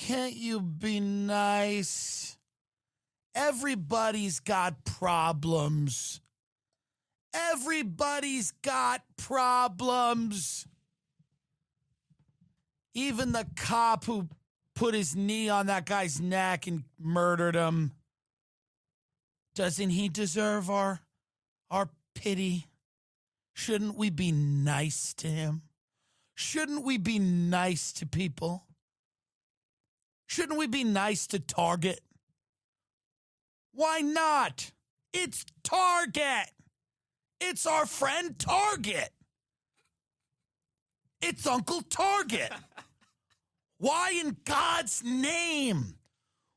can't you be nice? Everybody's got problems. Everybody's got problems. Even the cop who put his knee on that guy's neck and murdered him. Doesn't he deserve our pity? Shouldn't we be nice to him? Shouldn't we be nice to people? Shouldn't we be nice to Target? Why not? It's Target. It's our friend Target. It's Uncle Target. Why in God's name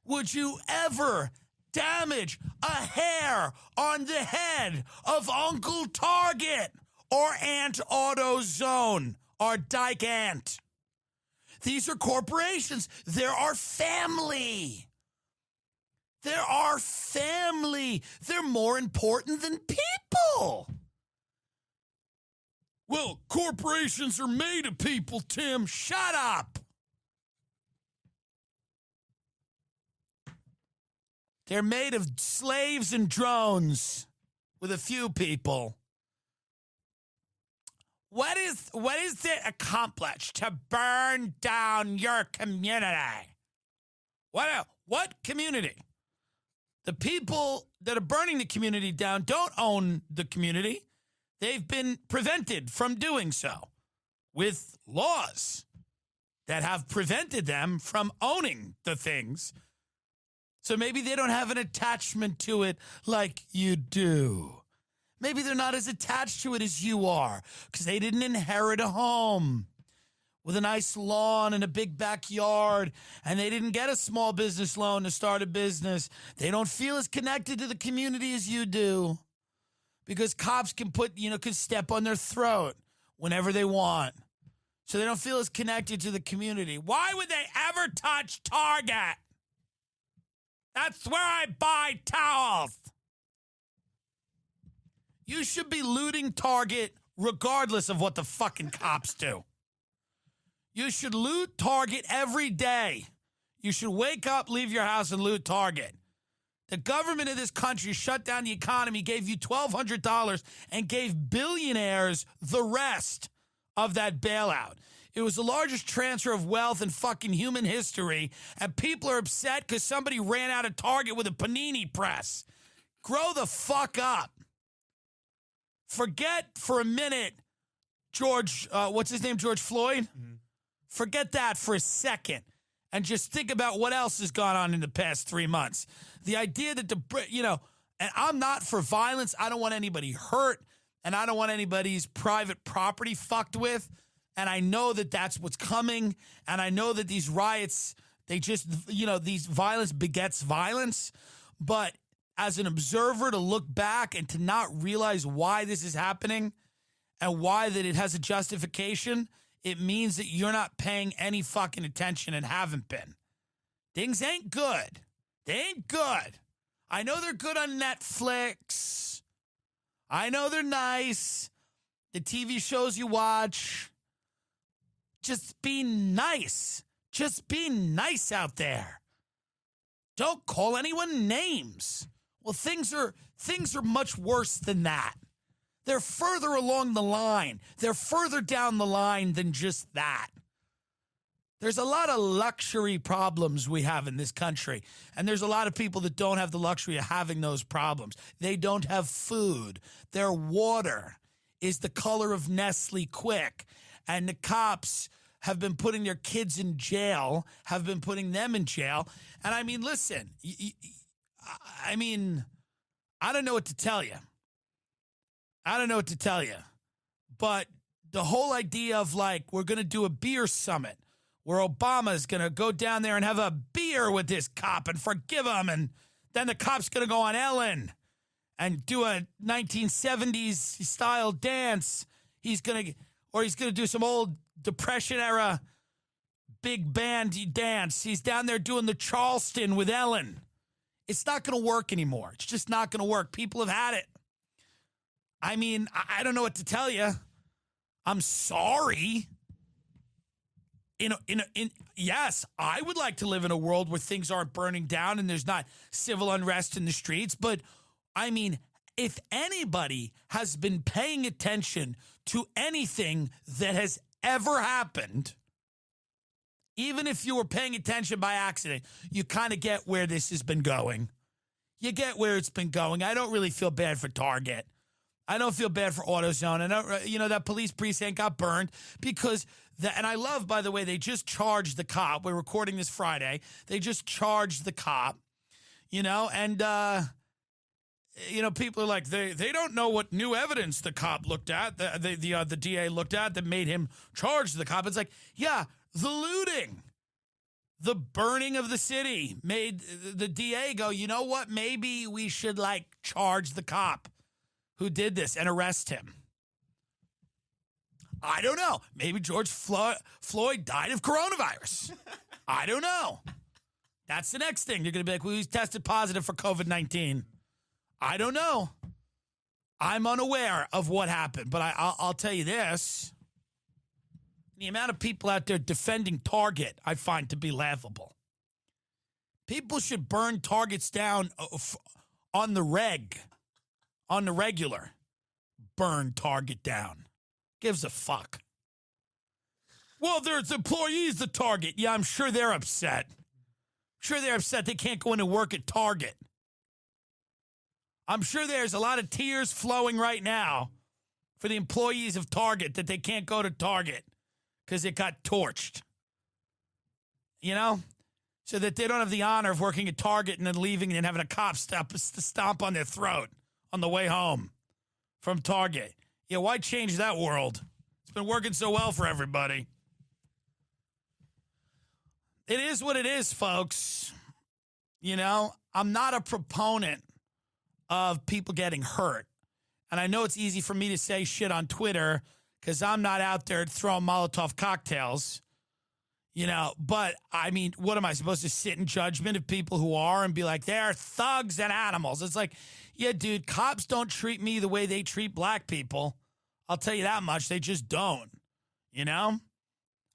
would you ever damage a hair on the head of Uncle Target or Aunt AutoZone or Dyke Ant? These are corporations. They're our family. They're our family. They're more important than people. Well, corporations are made of people, Tim. Shut up. They're made of slaves and drones with a few people. What is it accomplished to burn down your community? What community? The people that are burning the community down don't own the community. They've been prevented from doing so with laws that have prevented them from owning the things. So maybe they don't have an attachment to it like you do. Maybe they're not as attached to it as you are because they didn't inherit a home with a nice lawn and a big backyard, and they didn't get a small business loan to start a business. They don't feel as connected to the community as you do because cops can can step on their throat whenever they want. So they don't feel as connected to the community. Why would they ever touch Target? That's where I buy towels. You should be looting Target regardless of what the fucking cops do. You should loot Target every day. You should wake up, leave your house, and loot Target. The government of this country shut down the economy, gave you $1,200, and gave billionaires the rest of that bailout. It was the largest transfer of wealth in fucking human history, and people are upset because somebody ran out of Target with a panini press. Grow the fuck up. Forget for a minute George Floyd? Mm-hmm. Forget that for a second and just think about what else has gone on in the past 3 months. The idea that and I'm not for violence. I don't want anybody hurt, and I don't want anybody's private property fucked with. And I know that that's what's coming. And I know that these riots, these violence begets violence. But as an observer, to look back and to not realize why this is happening and why that it has a justification, it means that you're not paying any fucking attention and haven't been. Things ain't good. They ain't good. I know they're good on Netflix. I know they're nice. The TV shows you watch. Just be nice. Just be nice out there. Don't call anyone names. Well, things are much worse than that. They're further along the line. They're further down the line than just that. There's a lot of luxury problems we have in this country, and there's a lot of people that don't have the luxury of having those problems. They don't have food. Their water is the color of Nestle Quick, and the cops have been putting their kids in jail, have been putting them in jail. And I mean, listen, I don't know what to tell you. But the whole idea of we're going to do a beer summit where Obama is going to go down there and have a beer with this cop and forgive him. And then the cop's going to go on Ellen and do a 1970s style dance. He's going to do some old Depression era big band dance. He's down there doing the Charleston with Ellen. It's not going to work anymore. It's just not going to work. People have had it. I mean, I don't know what to tell you. I'm sorry. yes, I would like to live in a world where things aren't burning down and there's not civil unrest in the streets. But I mean, if anybody has been paying attention to anything that has ever happened, even if you were paying attention by accident, you kind of get where this has been going. You get where it's been going. I don't really feel bad for Target. I don't feel bad for AutoZone. I don't, that police precinct got burned because and I love, by the way, they just charged the cop. We're recording this Friday. They just charged the cop, and people are like, they don't know what new evidence the cop looked at, the DA looked at that made him charge the cop. It's like, yeah, the looting, the burning of the city made the DA go, you know what? Maybe we should charge the cop who did this and arrest him. I don't know. Maybe George Floyd died of coronavirus. I don't know. That's the next thing. You're going to be like, well, he's tested positive for COVID-19. I don't know. I'm unaware of what happened, but I'll tell you this. The amount of people out there defending Target, I find to be laughable. People should burn Targets down on the regular. Burn Target down. Gives a fuck. Well, there's employees at Target. Yeah, I'm sure they're upset. They can't go into work at Target. I'm sure there's a lot of tears flowing right now for the employees of Target that they can't go to Target because it got torched. So that they don't have the honor of working at Target and then leaving and having a cop stomp on their throat on the way home from Target. Yeah, why change that world? It's been working so well for everybody. It is what it is, folks. I'm not a proponent of people getting hurt. And I know it's easy for me to say shit on Twitter because I'm not out there throwing Molotov cocktails, But, I mean, what am I supposed to sit in judgment of people who are and be like, they're thugs and animals? It's like, yeah, dude, cops don't treat me the way they treat black people. I'll tell you that much. They just don't,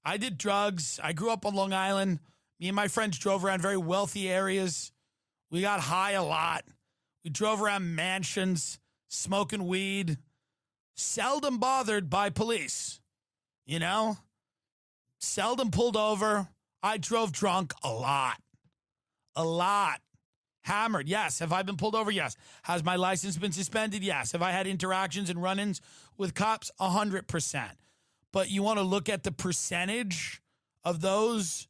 I did drugs. I grew up on Long Island. Me and my friends drove around very wealthy areas. We got high a lot. We drove around mansions, smoking weed, seldom bothered by police, seldom pulled over. I drove drunk a lot. Hammered, yes. Have I been pulled over? Yes. Has my license been suspended? Yes. Have I had interactions and run-ins with cops? 100%. But you want to look at the percentage of those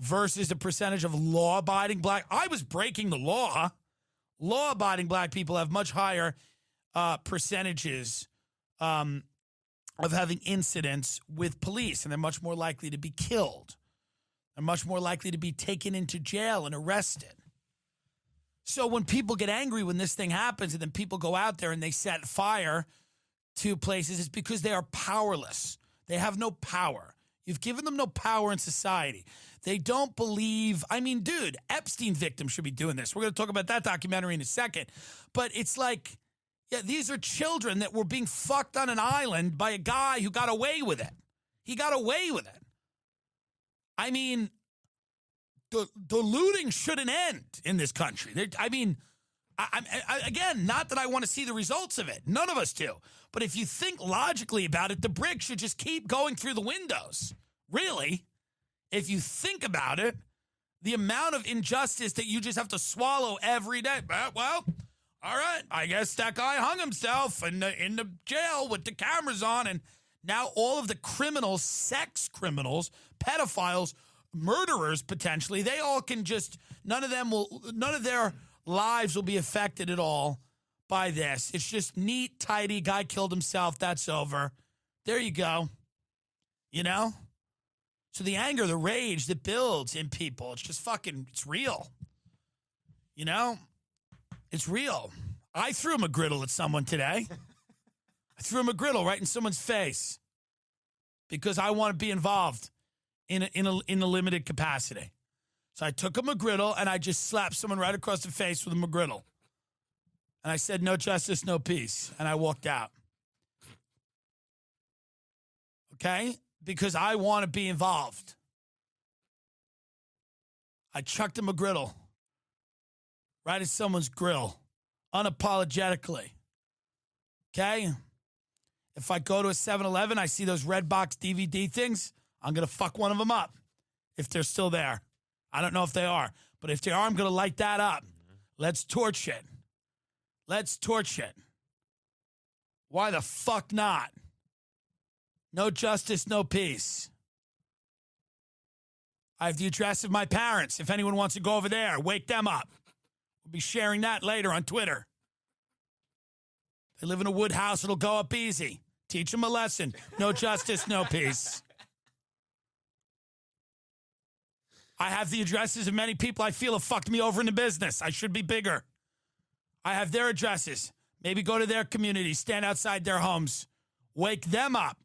versus the percentage of law-abiding black. I was breaking the law. Law-abiding black people have much higher percentages of having incidents with police, and they're much more likely to be killed. They're much more likely to be taken into jail and arrested. So when people get angry when this thing happens and then people go out there and they set fire to places, it's because they are powerless. They have no power. You've given them no power in society. They don't believe. I mean, dude, Epstein victims should be doing this. We're going to talk about that documentary in a second. But it's like, yeah, these are children that were being fucked on an island by a guy who got away with it. He got away with it. I mean, the looting shouldn't end in this country. Again, not that I want to see the results of it. None of us do. But if you think logically about it, the bricks should just keep going through the windows. Really, if you think about it, the amount of injustice that you just have to swallow every day. Well, all right, I guess that guy hung himself in the jail with the cameras on, and now all of the criminals, sex criminals, pedophiles, murderers potentially, they all can just, none of their lives will be affected at all by this. It's just neat, tidy, guy killed himself, that's over. There you go. So the anger, the rage that builds in people, it's just fucking, it's real. It's real. I threw a McGriddle at someone today. I threw a McGriddle right in someone's face because I want to be involved in a limited capacity. So I took a McGriddle and I just slapped someone right across the face with a McGriddle. And I said, no justice, no peace. And I walked out. Okay? because I want to be involved. I chucked him a griddle right at someone's grill, unapologetically. Okay? If I go to a 7-Eleven, I see those red box DVD things, I'm going to fuck one of them up if they're still there. I don't know if they are, but if they are, I'm going to light that up. Let's torch it. Let's torch it. Why the fuck not? No justice, no peace. I have the address of my parents. If anyone wants to go over there, wake them up. We'll be sharing that later on Twitter. They live in a wood house. It'll go up easy. Teach them a lesson. No justice, no peace. I have the addresses of many people I feel have fucked me over in the business. I should be bigger. I have their addresses. Maybe go to their community, stand outside their homes, wake them up,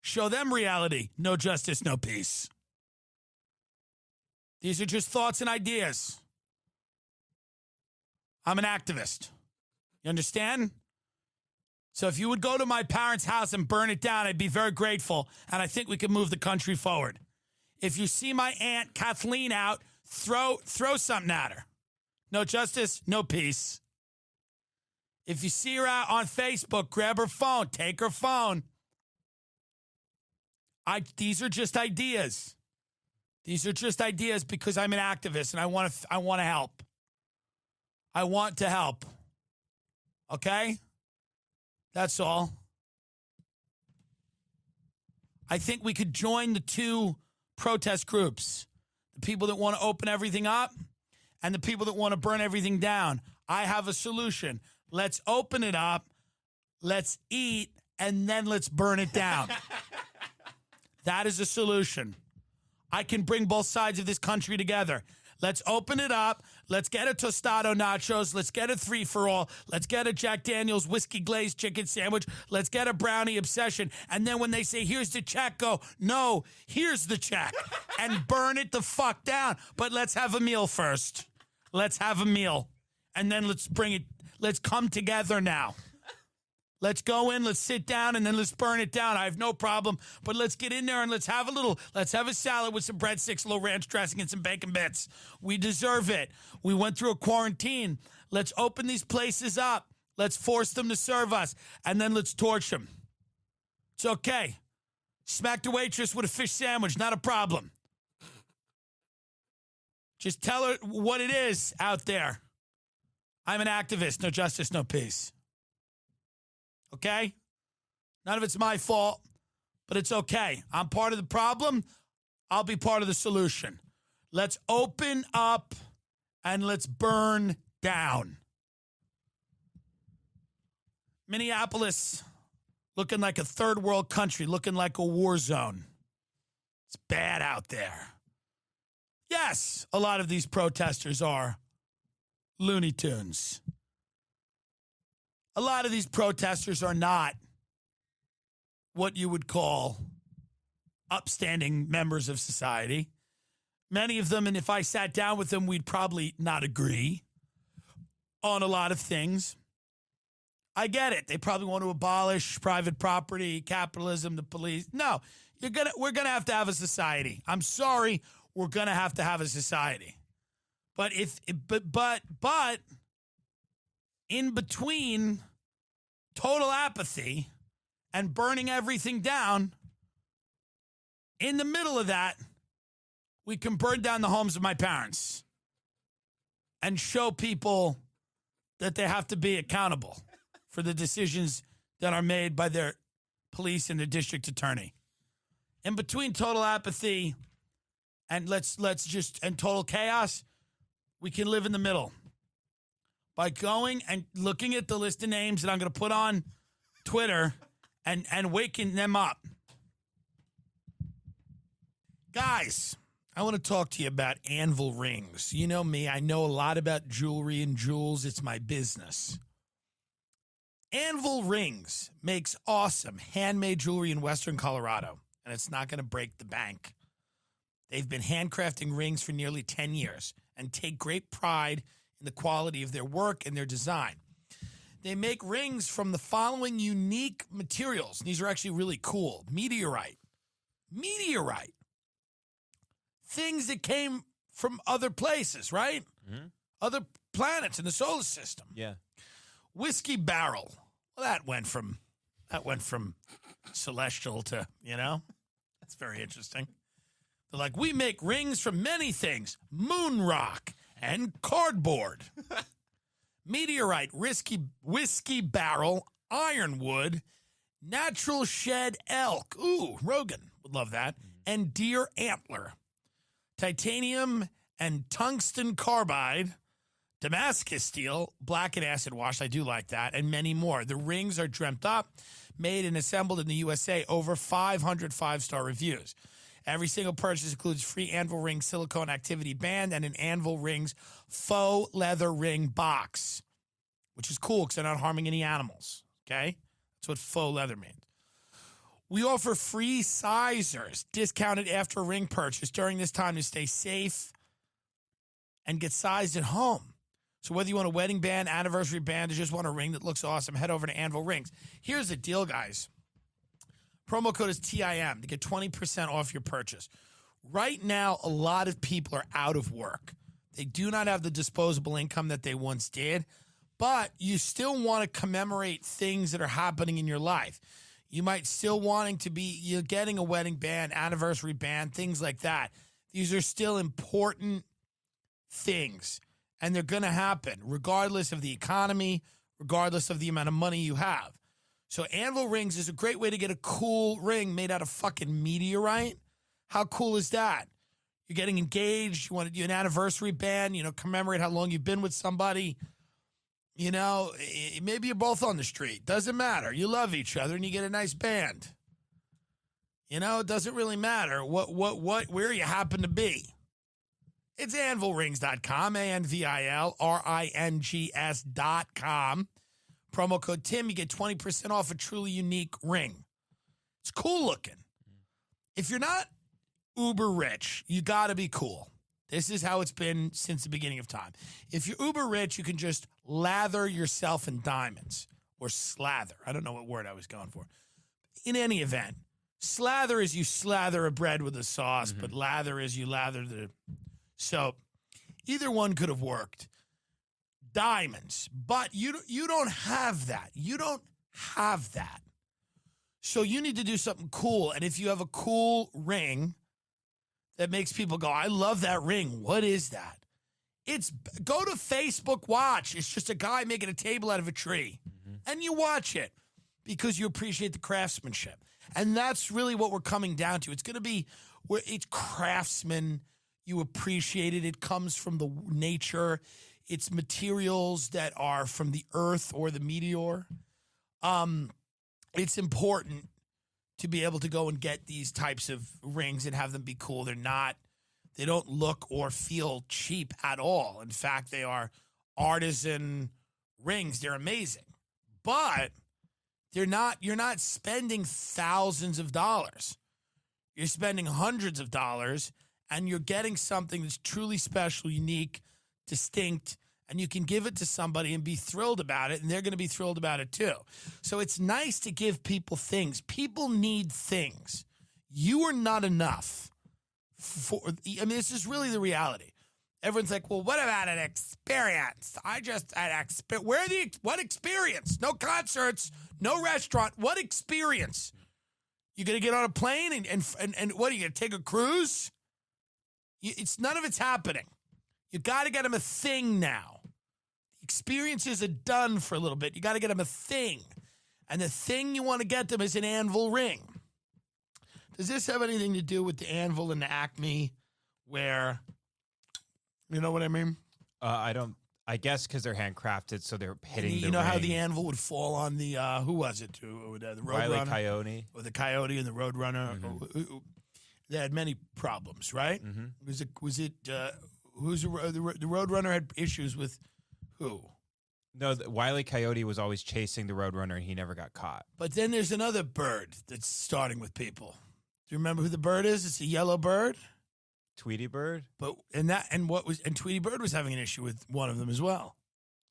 show them reality. No justice, no peace. These are just thoughts and ideas. I'm an activist. You understand? So if you would go to my parents' house and burn it down, I'd be very grateful, and I think we could move the country forward. If you see my Aunt Kathleen out, throw something at her. No justice, no peace. If you see her out on Facebook, grab her phone, take her phone. These are just ideas. These are just ideas because I'm an activist and I want to help. I want to help. Okay? That's all. I think we could join the two protest groups. The people that want to open everything up and the people that want to burn everything down. I have a solution. Let's open it up, let's eat, and then let's burn it down. That is a solution. I can bring both sides of this country together. Let's open it up. Let's get a tostado nachos. Let's get a 3-for-all. Let's get a Jack Daniel's whiskey glazed chicken sandwich. Let's get a brownie obsession. And then when they say, here's the check, go, no, here's the check. And burn it the fuck down. But let's have a meal first. Let's have a meal. And then let's bring it. Let's come together now. Let's go in, let's sit down, and then let's burn it down. I have no problem, but let's get in there and let's have a salad with some breadsticks, a little ranch dressing, and some bacon bits. We deserve it. We went through a quarantine. Let's open these places up. Let's force them to serve us, and then let's torch them. It's okay. Smack the waitress with a fish sandwich, not a problem. Just tell her what it is out there. I'm an activist. No justice, no peace. Okay? None of it's my fault, but it's okay. I'm part of the problem. I'll be part of the solution. Let's open up and let's burn down. Minneapolis, looking like a third world country, looking like a war zone. It's bad out there. Yes, a lot of these protesters are Looney Tunes. A lot of these protesters are not what you would call upstanding members of society. Many of them, and if I sat down with them, we'd probably not agree on a lot of things. I get it. They probably want to abolish private property, capitalism, the police. No, we're gonna have to have a society. I'm sorry, we're gonna have to have a society. But in between total apathy and burning everything down, in the middle of that, we can burn down the homes of my parents and show people that they have to be accountable for the decisions that are made by their police and their district attorney. In between total apathy and and total chaos, we can live in the middle by going and looking at the list of names that I'm going to put on Twitter and waking them up. Guys, I want to talk to you about anvil rings. You know me, I know a lot about jewelry and jewels. It's my business. Anvil Rings makes awesome handmade jewelry in Western Colorado, and it's not going to break the bank. They've been handcrafting rings for nearly 10 years and take great pride in the quality of their work and their design. They make rings from the following unique materials. These are actually really cool. Meteorite, Meteorite. Things that came from other places, right? Mm-hmm. Other planets in the solar system. Yeah. Whiskey barrel. Well, that went from celestial to, that's very interesting. They're like, we make rings from many things. Moon rock and cardboard. Meteorite, whiskey barrel, ironwood, natural shed elk. Ooh, Rogan would love that. And deer antler. Titanium and tungsten carbide, Damascus steel, black and acid wash. I do like that. And many more. The rings are dreamt up, made and assembled in the USA. Over 500 5-star reviews. Every single purchase includes free Anvil Ring silicone activity band and an Anvil Rings faux leather ring box, which is cool because they're not harming any animals, okay? That's what faux leather means. We offer free sizers discounted after a ring purchase during this time to stay safe and get sized at home. So whether you want a wedding band, anniversary band, or just want a ring that looks awesome, head over to Anvil Rings. Here's the deal, guys. Promo code is TIM to get 20% off your purchase. Right now, a lot of people are out of work. They do not have the disposable income that they once did, but you still want to commemorate things that are happening in your life. You might still wanting to be, you're getting a wedding band, anniversary band, things like that. These are still important things, and they're going to happen regardless of the economy, regardless of the amount of money you have. So Anvil Rings is a great way to get a cool ring made out of fucking meteorite. How cool is that? You're getting engaged. You want to do an anniversary band, commemorate how long you've been with somebody. Maybe you're both on the street. Doesn't matter. You love each other and you get a nice band. It doesn't really matter where you happen to be. It's anvilrings.com, ANVILRINGS.com. Promo code Tim, you get 20% off a truly unique ring. It's cool looking. If you're not uber rich, you got to be cool. This is how it's been since the beginning of time. If you're uber rich, you can just lather yourself in diamonds or slather. I don't know what word I was going for. In any event, slather is you slather a bread with a sauce, but lather is you lather the... So either one could have worked. Diamonds, but you don't have that. You don't have that. So you need to do something cool. And if you have a cool ring that makes people go, I love that ring. What is that? Go to Facebook Watch. It's just a guy making a table out of a tree. And you watch it because you appreciate the craftsmanship. And that's really what we're coming down to. It's going to be where it's craftsman. You appreciate it. It comes from the nature. It's materials that are from the earth or the meteor. It's important to be able to go and get these types of rings and have them be cool. They don't look or feel cheap at all. In fact, they are artisan rings. They're amazing. But you're not spending thousands of dollars. You're spending hundreds of dollars, and you're getting something that's truly special, unique, distinct, and you can give it to somebody and be thrilled about it, and they're going to be thrilled about it too. So it's nice to give people things. People need things. You are not enough. This is really the reality. Everyone's like, well, what about an experience? What experience? No concerts, no restaurant. What experience? You going to get on a plane and what, are you going to take a cruise? None of it's happening. You got to get them a thing now. Experiences are done for a little bit. You got to get them a thing. And the thing you want to get them is an Anvil ring. Does this have anything to do with the Anvil and the Acme where, you know what I mean? I don't. I guess because they're handcrafted, so they're hitting the You know ring. how the anvil would fall on the, who was it? The Roadrunner? Wile E. Coyote. Or the Coyote and the Roadrunner. They had many problems, right? Was it the Roadrunner had issues with who? No, Wile E. Coyote was always chasing the Roadrunner, and he never got caught. But then there's another bird that's starting with people. Do you remember who the bird is? It's a yellow bird. Tweety Bird? And Tweety Bird was having an issue with one of them as well.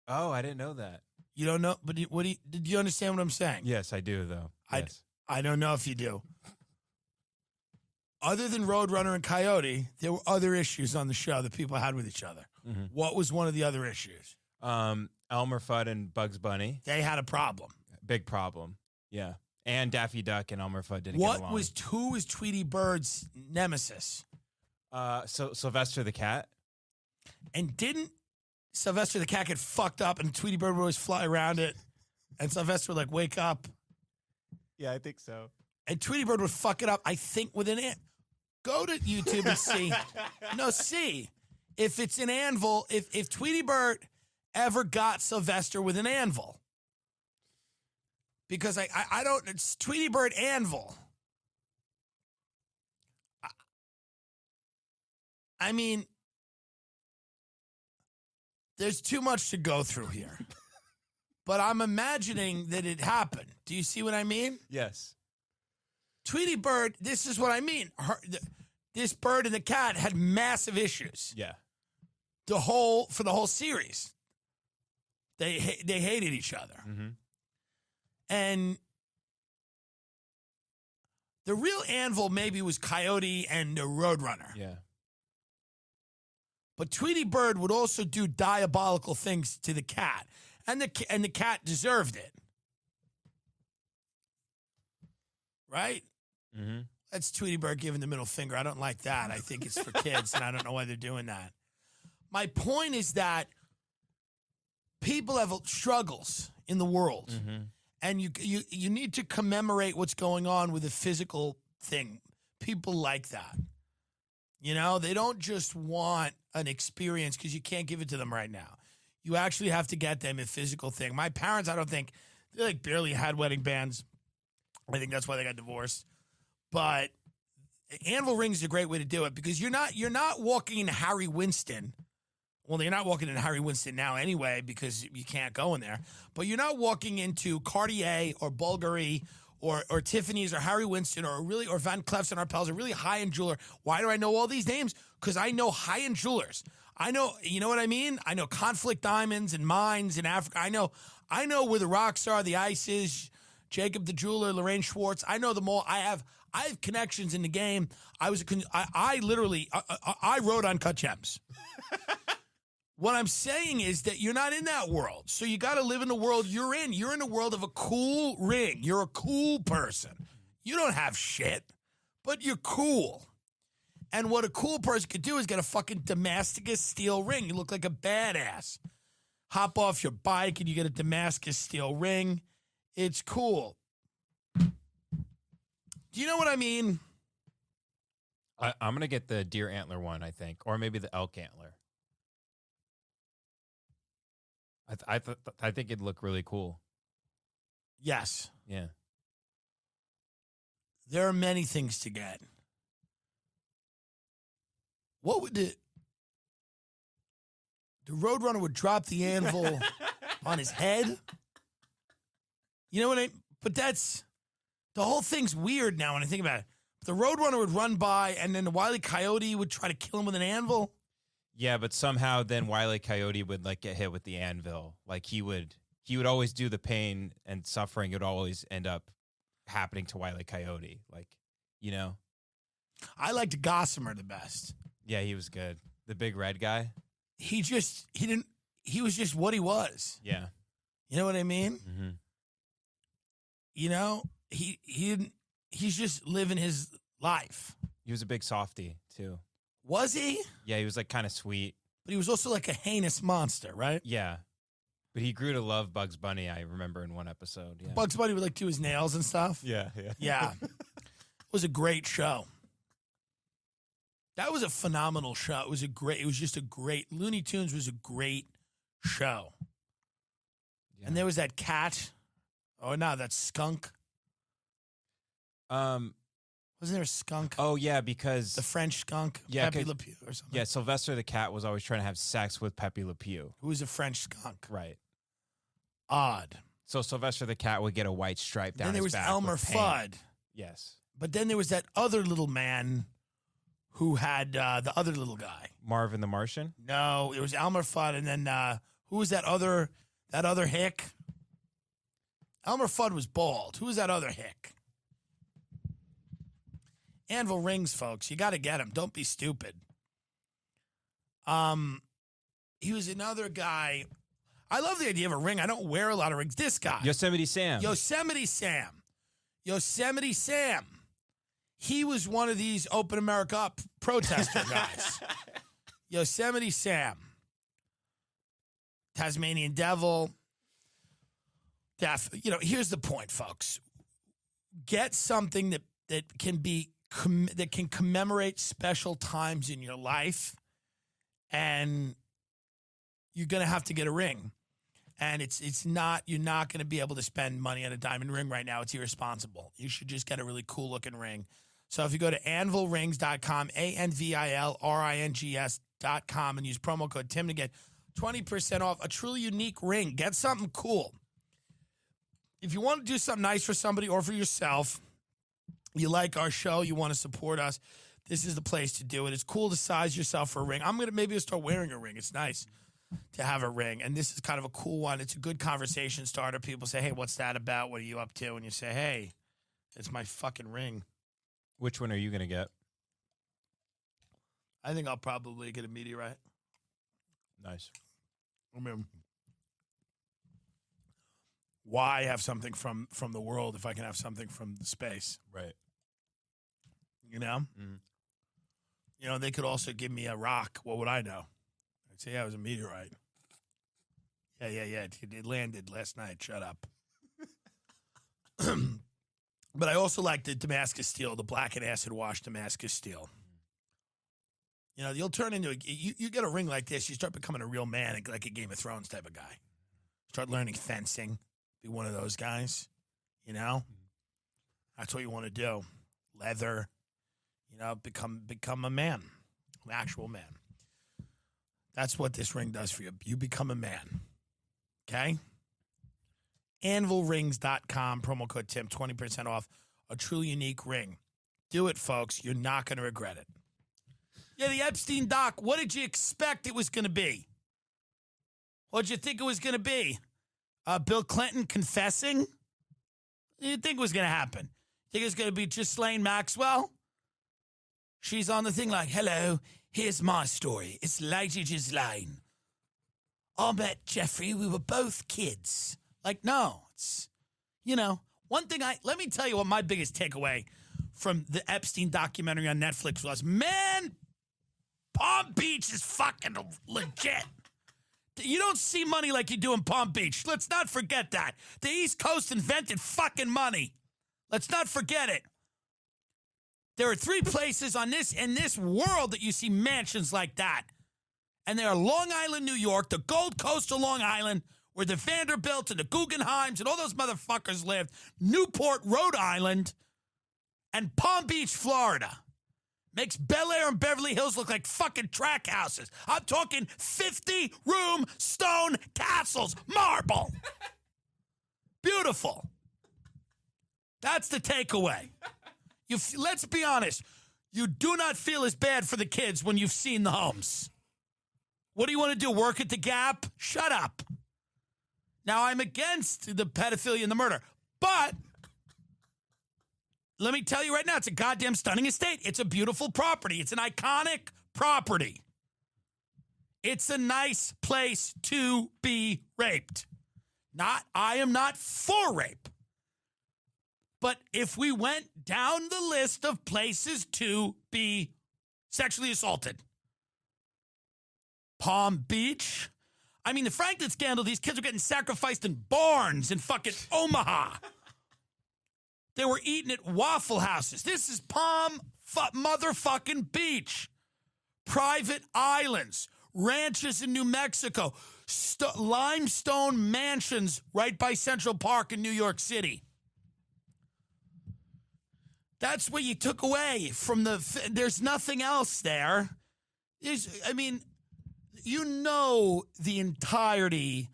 Oh, I didn't know that. You don't know, but did you understand what I'm saying? Yes, I do, though. Yes. I don't know if you do. other than Roadrunner and Coyote, there were other issues on the show that people had with each other. Mm-hmm. What was one of the other issues? Elmer Fudd and Bugs Bunny. They had a problem. Big problem. Yeah. And Daffy Duck and Elmer Fudd didn't get along. Who was Tweety Bird's nemesis? So Sylvester the Cat. And didn't Sylvester the Cat get fucked up and Tweety Bird would always fly around it? And Sylvester would like wake up. Yeah, I think so. And Tweety Bird would fuck it up, I think, with an ant. Go to YouTube and see. See. If it's an anvil, if Tweety Bird ever got Sylvester with an anvil. Because I don't, it's Tweety Bird anvil. I mean, there's too much to go through here. But I'm imagining that it happened. Do you see what I mean? Yes. Tweety Bird, this is what I mean. This bird and the cat had massive issues. Yeah. For the whole series. They hated each other. Mm-hmm. And the real anvil maybe was Coyote and the Roadrunner. Yeah. But Tweety Bird would also do diabolical things to the cat. And the cat deserved it. Right? Mm-hmm. That's Tweety Bird giving the middle finger. I don't like that. I think it's for kids, and I don't know why they're doing that. My point is that people have struggles in the world, mm-hmm. and you need to commemorate what's going on with a physical thing. People like that. You know, they don't just want an experience because you can't give it to them right now. You actually have to get them a physical thing. My parents, I don't think, they like barely had wedding bands. I think that's why they got divorced. But anvil rings is a great way to do it because you're not walking into Harry Winston. Well, you're not walking into Harry Winston now anyway because you can't go in there. But you're not walking into Cartier or Bulgari or Tiffany's or Harry Winston or Van Cleefs and Arpels, a really high-end jeweler. Why do I know all these names? Because I know high-end jewelers. I know, you know what I mean? I know Conflict Diamonds and Mines in Africa. I know where the rocks are, the ice is, Jacob the jeweler, Lorraine Schwartz. I know them all. I have connections in the game. I literally wrote Uncut Gems. What I'm saying is that you're not in that world. So you got to live in the world you're in. You're in the world of a cool ring. You're a cool person. You don't have shit, but you're cool. And what a cool person could do is get a fucking Damascus steel ring. You look like a badass. Hop off your bike and you get a Damascus steel ring. It's cool. Do you know what I mean? I'm going to get the deer antler one, I think, or maybe the elk antler. I think it'd look really cool. Yes. Yeah. There are many things to get. What would the Roadrunner would drop the anvil on his head? You know what I mean? But that's, the whole thing's weird now when I think about it. The Roadrunner would run by and then the Wile E. Coyote would try to kill him with an anvil. Yeah, but somehow then Wile E. Coyote would like get hit with the anvil. Like he would always do the pain and suffering. It would always end up happening to Wile E. Coyote. Like, you know? I liked Gossamer the best. Yeah, he was good. The big red guy. He was just what he was. Yeah. You know what I mean? Mm-hmm. You know, he's just living his life. He was a big softie too. Was he? Yeah, he was like kind of sweet. But he was also like a heinous monster, right? Yeah. But he grew to love Bugs Bunny, I remember in one episode. Yeah. Bugs Bunny would like do his nails and stuff. Yeah. Yeah. It was a great show. That was a phenomenal show. It was just a great, Looney Tunes was a great show. Yeah. And there was that cat. Oh, no, that skunk. Wasn't there a skunk? Oh, yeah, because The French skunk? Yeah, Pepe Le Pew or something. yeah, Sylvester the cat was always trying to have sex with Pepe Le Pew. Who was a French skunk? Right. Odd. So Sylvester the cat would get a white stripe down Then there his was back Elmer with paint. Fudd. Yes. But then there was that other little man who had the other little guy. Marvin the Martian? No, it was Elmer Fudd, and then who was that other hick? Elmer Fudd was bald. Who was that other hick? Anvil rings, folks. You got to get them. Don't be stupid. He was another guy. I love the idea of a ring. I don't wear a lot of rings. This guy. Yosemite Sam. Yosemite Sam. He was one of these Open America Up protester guys. Yosemite Sam. Tasmanian Devil. Here's the point, folks. Get something that can commemorate special times in your life, and you're going to have to get a ring. And you're not going to be able to spend money on a diamond ring right now. It's irresponsible. You should just get a really cool looking ring. So if you go to anvilrings.com, ANVILRINGS.com, and use promo code Tim to get 20% off a truly unique ring. Get something cool. If you want to do something nice for somebody or for yourself, you like our show, you want to support us, this is the place to do it. It's cool to size yourself for a ring. I'm going to maybe start wearing a ring. It's nice to have a ring. And this is kind of a cool one. It's a good conversation starter. People say, hey, what's that about? What are you up to? And you say, hey, it's my fucking ring. Which one are you going to get? I think I'll probably get a meteorite. Nice. I mean, why have something from the world if I can have something from the space? Right. You know? Mm. They could also give me a rock. What would I know? I'd say, yeah, it was a meteorite. Yeah. It landed last night. Shut up. But I also like the Damascus steel, the black and acid wash Damascus steel. You'll turn into you get a ring like this, you start becoming a real man, like a Game of Thrones type of guy. Start learning fencing, be one of those guys, That's what you want to do. Leather, become a man, an actual man. That's what this ring does for you. You become a man, okay? AnvilRings.com, promo code Tim, 20% off a truly unique ring. Do it, folks. You're not going to regret it. Yeah, the Epstein doc, what did you expect it was going to be? What did you think it was going to be? Bill Clinton confessing? What do you think was going to happen? Think it's going to be Ghislaine Maxwell? She's on the thing like, hello, here's my story. It's Lady Ghislaine. I met Jeffrey. We were both kids. Like, no, it's, one thing let me tell you what my biggest takeaway from the Epstein documentary on Netflix was, man, Palm Beach is fucking legit. You don't see money like you do in Palm Beach. Let's not forget that. The East Coast invented fucking money. Let's not forget it. There are 3 places in this world that you see mansions like that. And they are Long Island, New York, the Gold Coast of Long Island, where the Vanderbilts and the Guggenheims and all those motherfuckers lived, Newport, Rhode Island, and Palm Beach, Florida. Makes Bel Air and Beverly Hills look like fucking track houses. I'm talking 50-room stone castles, marble. Beautiful. That's the takeaway. Let's be honest. You do not feel as bad for the kids when you've seen the homes. What do you want to do, work at the Gap? Shut up. Now, I'm against the pedophilia and the murder, but let me tell you right now, it's a goddamn stunning estate. It's a beautiful property. It's an iconic property. It's a nice place to be raped. I am not for rape. But if we went down the list of places to be sexually assaulted, Palm Beach, the Franklin scandal, these kids were getting sacrificed in barns in fucking Omaha. They were eating at Waffle Houses. This is Palm motherfucking Beach. Private islands, ranches in New Mexico, limestone mansions right by Central Park in New York City. That's what you took away from there's nothing else there. The entirety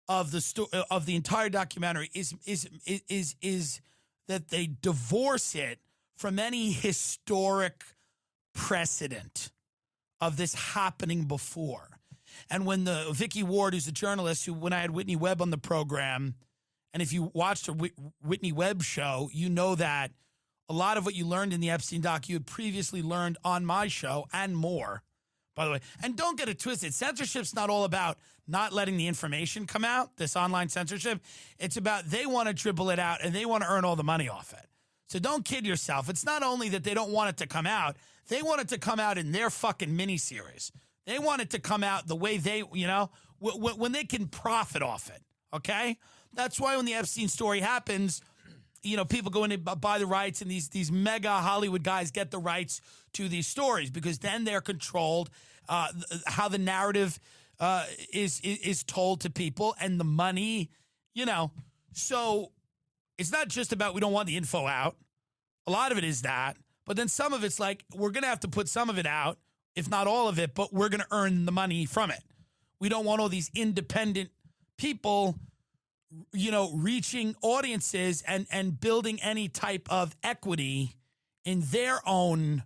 of the entire documentary is that they divorce it from any historic precedent of this happening before. And when Vicky Ward, who's a journalist, when I had Whitney Webb on the program, and if you watched a Whitney Webb show, you know that a lot of what you learned in the Epstein doc, you had previously learned on my show and more, by the way. And don't get it twisted. Censorship's not all about not letting the information come out, this online censorship. It's about they want to dribble it out and they want to earn all the money off it. So don't kid yourself. It's not only that they don't want it to come out, they want it to come out in their fucking miniseries. They want it to come out the way they, when they can profit off it, okay? That's why when the Epstein story happens, people go in and buy the rights, and these mega Hollywood guys get the rights to these stories because then they're controlled how the narrative is told to people and the money, So it's not just about we don't want the info out. A lot of it is that. But then some of it's like we're going to have to put some of it out, if not all of it, but we're going to earn the money from it. We don't want all these independent people, reaching audiences and building any type of equity in their own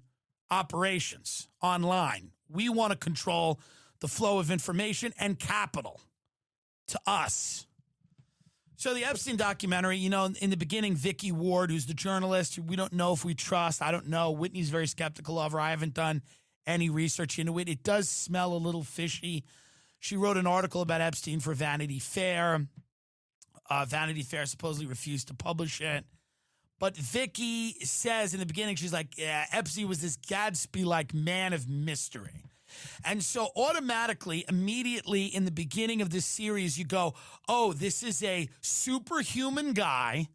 operations online. We want to control the flow of information and capital to us. So the Epstein documentary, in the beginning, Vicky Ward, who's the journalist, we don't know if we trust. I don't know. Whitney's very skeptical of her. I haven't done any research into it. It does smell a little fishy. She wrote an article about Epstein for Vanity Fair. Vanity Fair supposedly refused to publish it. But Vicky says in the beginning, she's like, yeah, Epstein was this Gatsby-like man of mystery. And so automatically, immediately in the beginning of this series, you go, oh, this is a superhuman guy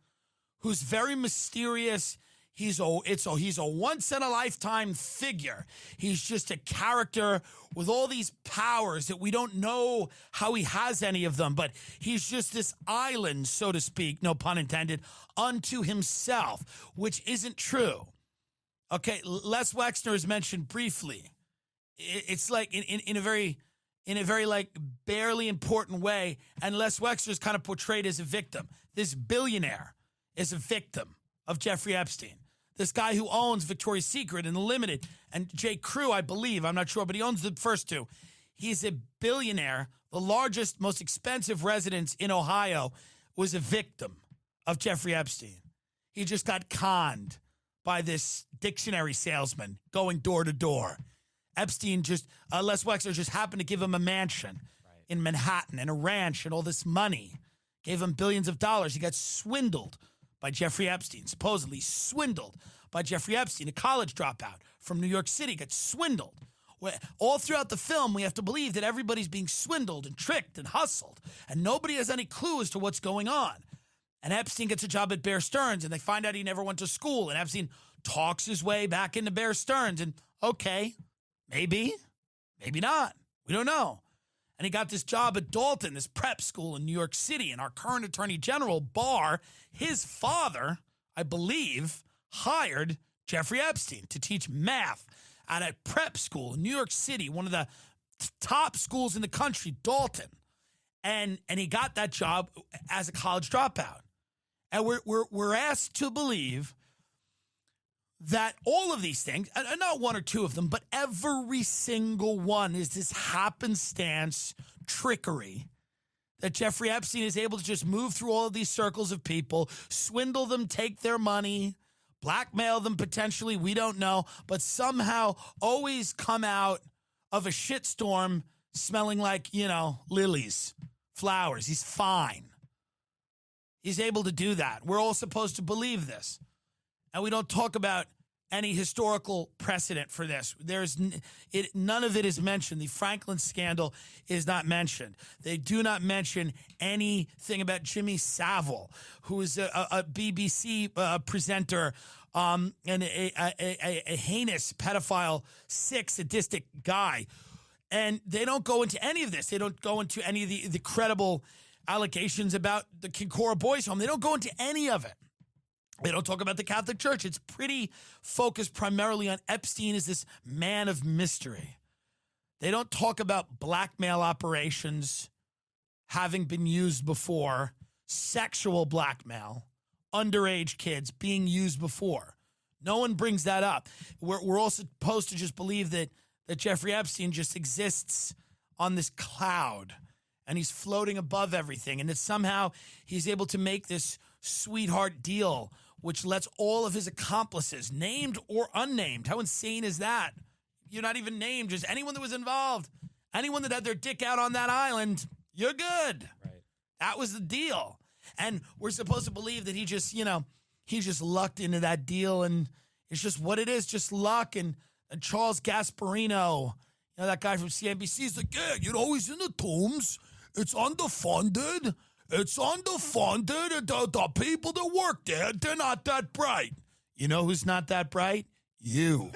who's very mysterious. He's a once-in-a-lifetime figure. He's just a character with all these powers that we don't know how he has any of them, but he's just this island, so to speak, no pun intended, unto himself, which isn't true. Okay, Les Wexner is mentioned briefly. It's like in a very like barely important way, and Les Wexner is kind of portrayed as a victim. This billionaire is a victim of Jeffrey Epstein. This guy who owns Victoria's Secret and The Limited and J. Crew, I believe, I'm not sure, but he owns the first two. He's a billionaire. The largest, most expensive residence in Ohio was a victim of Jeffrey Epstein. He just got conned by this dictionary salesman going door to door. Epstein Les Wexner just happened to give him a mansion in Manhattan and a ranch and all this money. Gave him billions of dollars. He got swindled by Jeffrey Epstein, supposedly swindled by Jeffrey Epstein, a college dropout from New York City, got swindled. All throughout the film, we have to believe that everybody's being swindled and tricked and hustled, and nobody has any clue as to what's going on. And Epstein gets a job at Bear Stearns, and they find out he never went to school, and Epstein talks his way back into Bear Stearns, and okay, maybe not. We don't know. And he got this job at Dalton, this prep school in New York City. And our current Attorney General, Barr, his father, I believe, hired Jeffrey Epstein to teach math at a prep school in New York City, one of the top schools in the country, Dalton. And he got that job as a college dropout. And we're asked to believe that all of these things, and not one or two of them, but every single one is this happenstance trickery that Jeffrey Epstein is able to just move through all of these circles of people, swindle them, take their money, blackmail them potentially, we don't know, but somehow always come out of a shitstorm smelling like, lilies, flowers. He's fine. He's able to do that. We're all supposed to believe this. And we don't talk about any historical precedent for this. None of it is mentioned. The Franklin scandal is not mentioned. They do not mention anything about Jimmy Savile, who is a BBC presenter and a heinous pedophile, sadistic guy. And they don't go into any of this. They don't go into any of the credible allegations about the Kinkora Boys Home. They don't go into any of it. They don't talk about the Catholic Church. It's pretty focused primarily on Epstein as this man of mystery. They don't talk about blackmail operations having been used before, sexual blackmail, underage kids being used before. No one brings that up. We're all supposed to just believe that Jeffrey Epstein just exists on this cloud and he's floating above everything, and that somehow he's able to make this sweetheart deal which lets all of his accomplices, named or unnamed, how insane is that? You're not even named, just anyone that was involved, anyone that had their dick out on that island, you're good. Right. That was the deal. And we're supposed to believe that he just, he just lucked into that deal, and it's just what it is, just luck. And Charles Gasparino, that guy from CNBC, is like, yeah, he's in the tombs. It's underfunded. And the people that work there, they're not that bright. You know who's not that bright? You.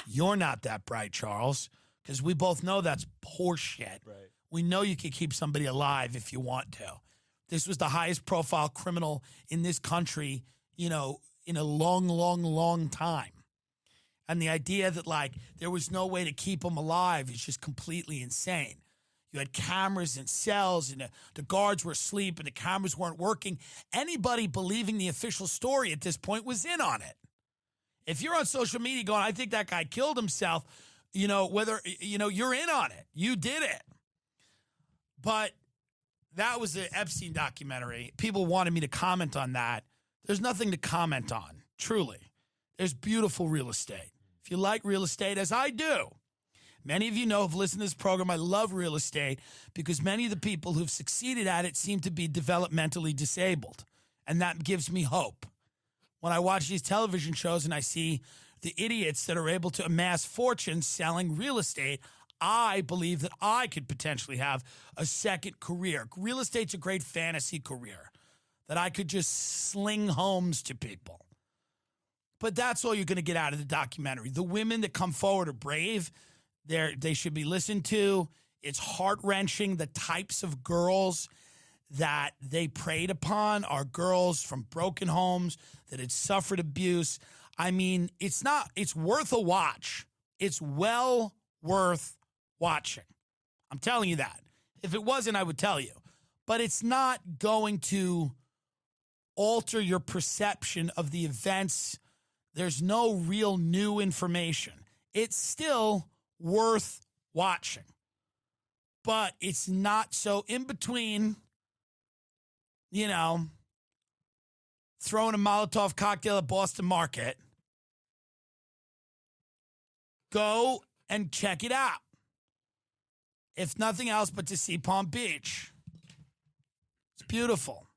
You're not that bright, Charles, because we both know that's horseshit. Right. We know you can keep somebody alive if you want to. This was the highest profile criminal in this country, in a long, long, long time. And the idea that, there was no way to keep him alive is just completely insane. You had cameras in cells, and the guards were asleep, and the cameras weren't working. Anybody believing the official story at this point was in on it. If you're on social media going, I think that guy killed himself, whether, you're in on it. You did it. But that was the Epstein documentary. People wanted me to comment on that. There's nothing to comment on, truly. There's beautiful real estate. If you like real estate, as I do, many of you know, have listened to this program, I love real estate because many of the people who've succeeded at it seem to be developmentally disabled. And that gives me hope. When I watch these television shows and I see the idiots that are able to amass fortunes selling real estate, I believe that I could potentially have a second career. Real estate's a great fantasy career that I could just sling homes to people. But that's all you're going to get out of the documentary. The women that come forward are brave. They should be listened to. It's heart-wrenching. The types of girls that they preyed upon are girls from broken homes that had suffered abuse. I mean, it's worth a watch. It's well worth watching. I'm telling you that. If it wasn't, I would tell you. But it's not going to alter your perception of the events. There's no real new information. It's still worth watching. But it's not so in between, throwing a Molotov cocktail at Boston Market. Go and check it out. If nothing else but to see Palm Beach. It's beautiful.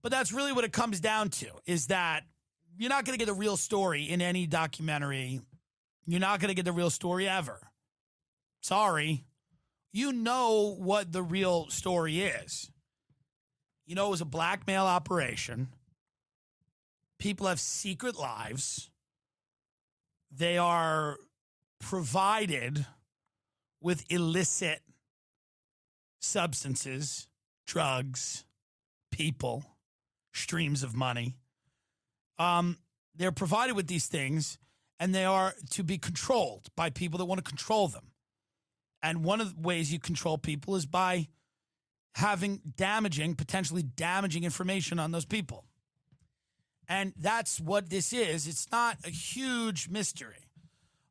But that's really what it comes down to, is that you're not going to get the real story in any documentary. You're not going to get the real story ever. Sorry. You know what the real story is. It was a blackmail operation. People have secret lives. They are provided with illicit substances, drugs, people, streams of money. They're provided with these things, and they are to be controlled by people that want to control them. And one of the ways you control people is by having potentially damaging information on those people. And that's what this is. It's not a huge mystery.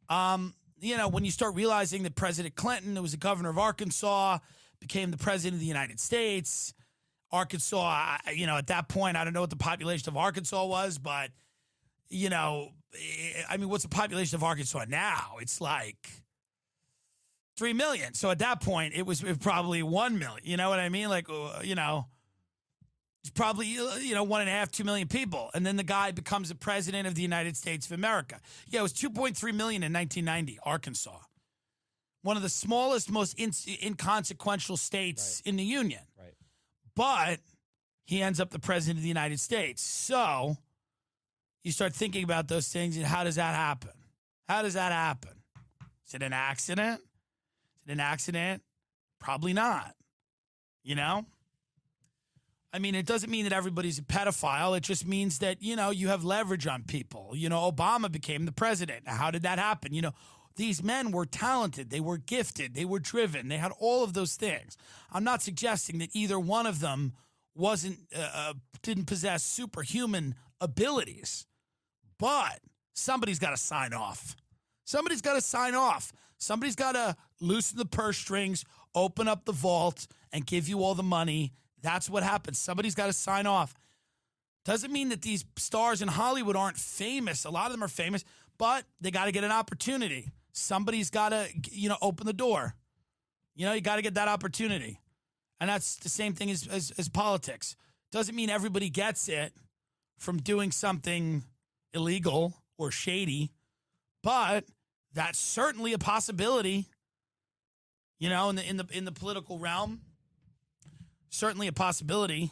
When you start realizing that President Clinton, who was the governor of Arkansas, became the president of the United States. Arkansas, at that point, I don't know what the population of Arkansas was, but, what's the population of Arkansas now? It's like 3 million. So at that point, it was probably 1 million. You know what I mean? It's probably, 1.5, 2 million people. And then the guy becomes the president of the United States of America. Yeah, it was 2.3 million in 1990, Arkansas. One of the smallest, most inconsequential states in the Union. Right. But he ends up the president of the United States. So you start thinking about those things, and how does that happen? How does that happen? Is it an accident? Is it an accident? Probably not. It doesn't mean that everybody's a pedophile. It just means that, you have leverage on people. Obama became the president. Now, how did that happen? These men were talented. They were gifted. They were driven. They had all of those things. I'm not suggesting that either one of them didn't possess superhuman abilities, but somebody's got to sign off. Somebody's got to sign off. Somebody's got to loosen the purse strings, open up the vault, and give you all the money. That's what happens. Somebody's got to sign off. Doesn't mean that these stars in Hollywood aren't famous. A lot of them are famous, but they got to get an opportunity. Somebody's got to, open the door. You got to get that opportunity. And that's the same thing as politics. Doesn't mean everybody gets it from doing something illegal or shady, but that's certainly a possibility. In the political realm, certainly a possibility.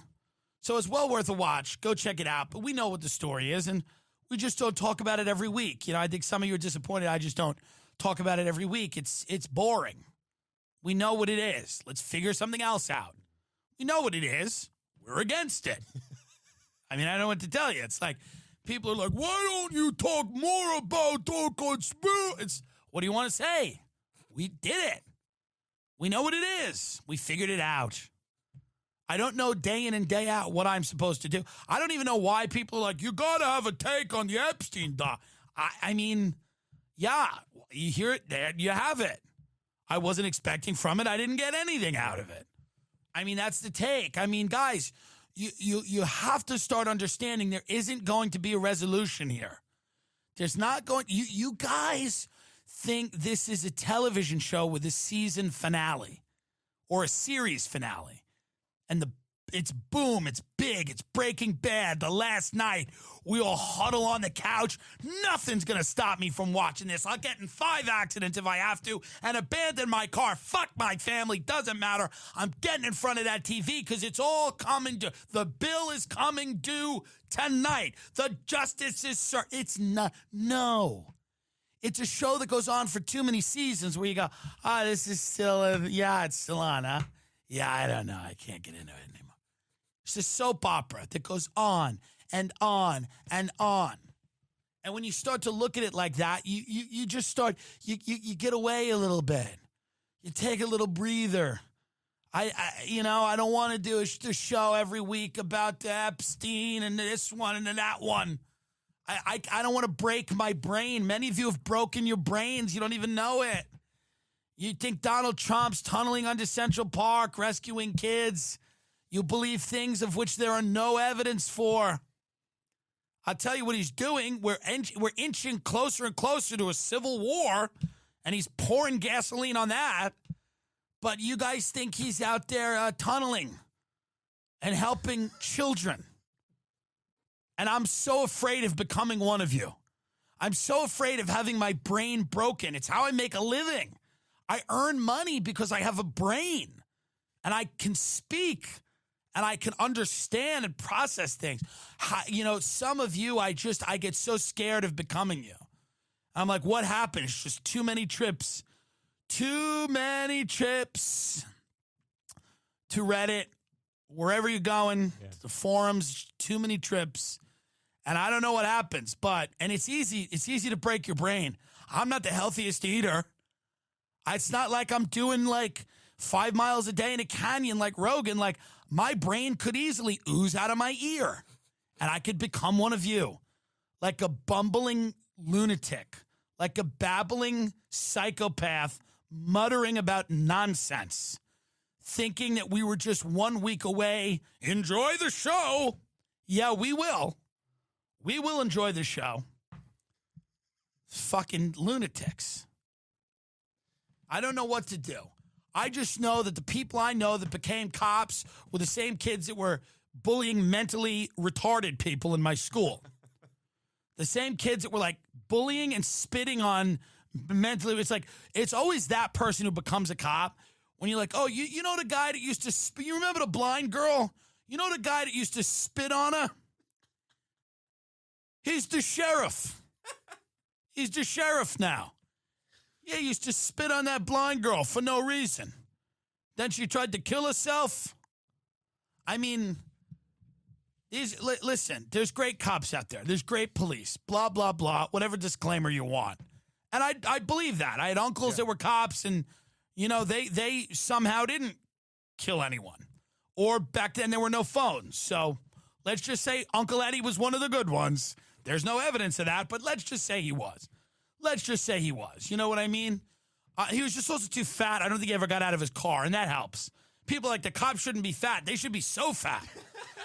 So it's well worth a watch. Go check it out. But we know what the story is, and we just don't talk about it every week. I think some of you are disappointed. I just don't talk about it every week. It's boring. We know what it is. Let's figure something else out. We know what it is. We're against it. I don't know what to tell you. It's like people are like, why don't you talk more about the conspiracy? What do you want to say? We did it. We know what it is. We figured it out. I don't know day in and day out what I'm supposed to do. I don't even know why people are like, you got to have a take on the Epstein doc. Yeah, you hear it there, you have it. I wasn't expecting from it. I didn't get anything out of it. That's the take. Guys, you have to start understanding there isn't going to be a resolution here. There's not going, you guys think this is a television show with a season finale or a series finale. And it's boom, it's big, it's Breaking Bad, the last night. We all huddle on the couch. Nothing's going to stop me from watching this. I'll get in 5 accidents if I have to and abandon my car. Fuck my family, doesn't matter. I'm getting in front of that TV because it's all coming due. The bill is coming due tonight. The justice is it's not, no. It's a show that goes on for too many seasons where you go, this is still, it's still on, huh? Yeah, I don't know. I can't get into it anymore. It's a soap opera that goes on and on and on. And when you start to look at it like that, you just start, you get away a little bit. You take a little breather. I don't want to do a show every week about the Epstein and this one and that one. I don't want to break my brain. Many of you have broken your brains. You don't even know it. You think Donald Trump's tunneling under Central Park, rescuing kids. You believe things of which there are no evidence for. I'll tell you what he's doing. We're inching closer and closer to a civil war, and he's pouring gasoline on that. But you guys think he's out there tunneling and helping children. And I'm so afraid of becoming one of you. I'm so afraid of having my brain broken. It's how I make a living. I earn money because I have a brain and I can speak and I can understand and process things. Some of you, I get so scared of becoming you. I'm like, what happened? It's just too many trips to Reddit, wherever you're going, the forums, too many trips. And I don't know what happens, and it's easy to break your brain. I'm not the healthiest eater. It's not like I'm doing 5 miles a day in a canyon like Rogan. My brain could easily ooze out of my ear and I could become one of you, like a bumbling lunatic, like a babbling psychopath muttering about nonsense, thinking that we were just 1 week away. Enjoy the show. Yeah, we will. We will enjoy the show. Fucking lunatics. I don't know what to do. I just know that the people I know that became cops were the same kids that were bullying mentally retarded people in my school. The same kids that were bullying and spitting on mentally. It's always that person who becomes a cop when you're like, oh, you know the guy that used to spit, you remember the blind girl? You know the guy that used to spit on her? He's the sheriff. He's the sheriff now. Yeah, he used to spit on that blind girl for no reason. Then she tried to kill herself. Listen, there's great cops out there. There's great police, blah, blah, blah, whatever disclaimer you want. And I believe that. I had uncles that were cops and, they somehow didn't kill anyone. Or back then there were no phones. So let's just say Uncle Eddie was one of the good ones. There's no evidence of that, but let's just say he was. You know what I mean? He was just also too fat. I don't think he ever got out of his car, and that helps. People are like, the cops shouldn't be fat. They should be so fat.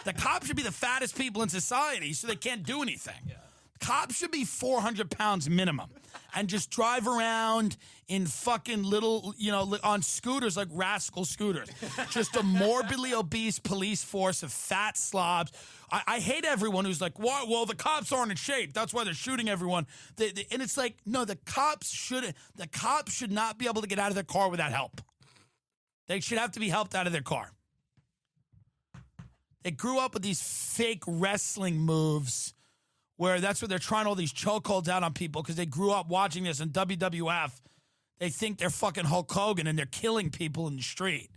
The cops should be the fattest people in society so they can't do anything. Yeah. Cops should be 400 pounds minimum and just drive around in fucking little, on scooters, like rascal scooters. Just a morbidly obese police force of fat slobs. I hate everyone who's like, well, the cops aren't in shape. That's why they're shooting everyone. And it's like, no, the cops should not be able to get out of their car without help. They should have to be helped out of their car. They grew up with these fake wrestling moves where that's what they're trying all these chokeholds out on people because they grew up watching this in WWF. They think they're fucking Hulk Hogan and they're killing people in the street,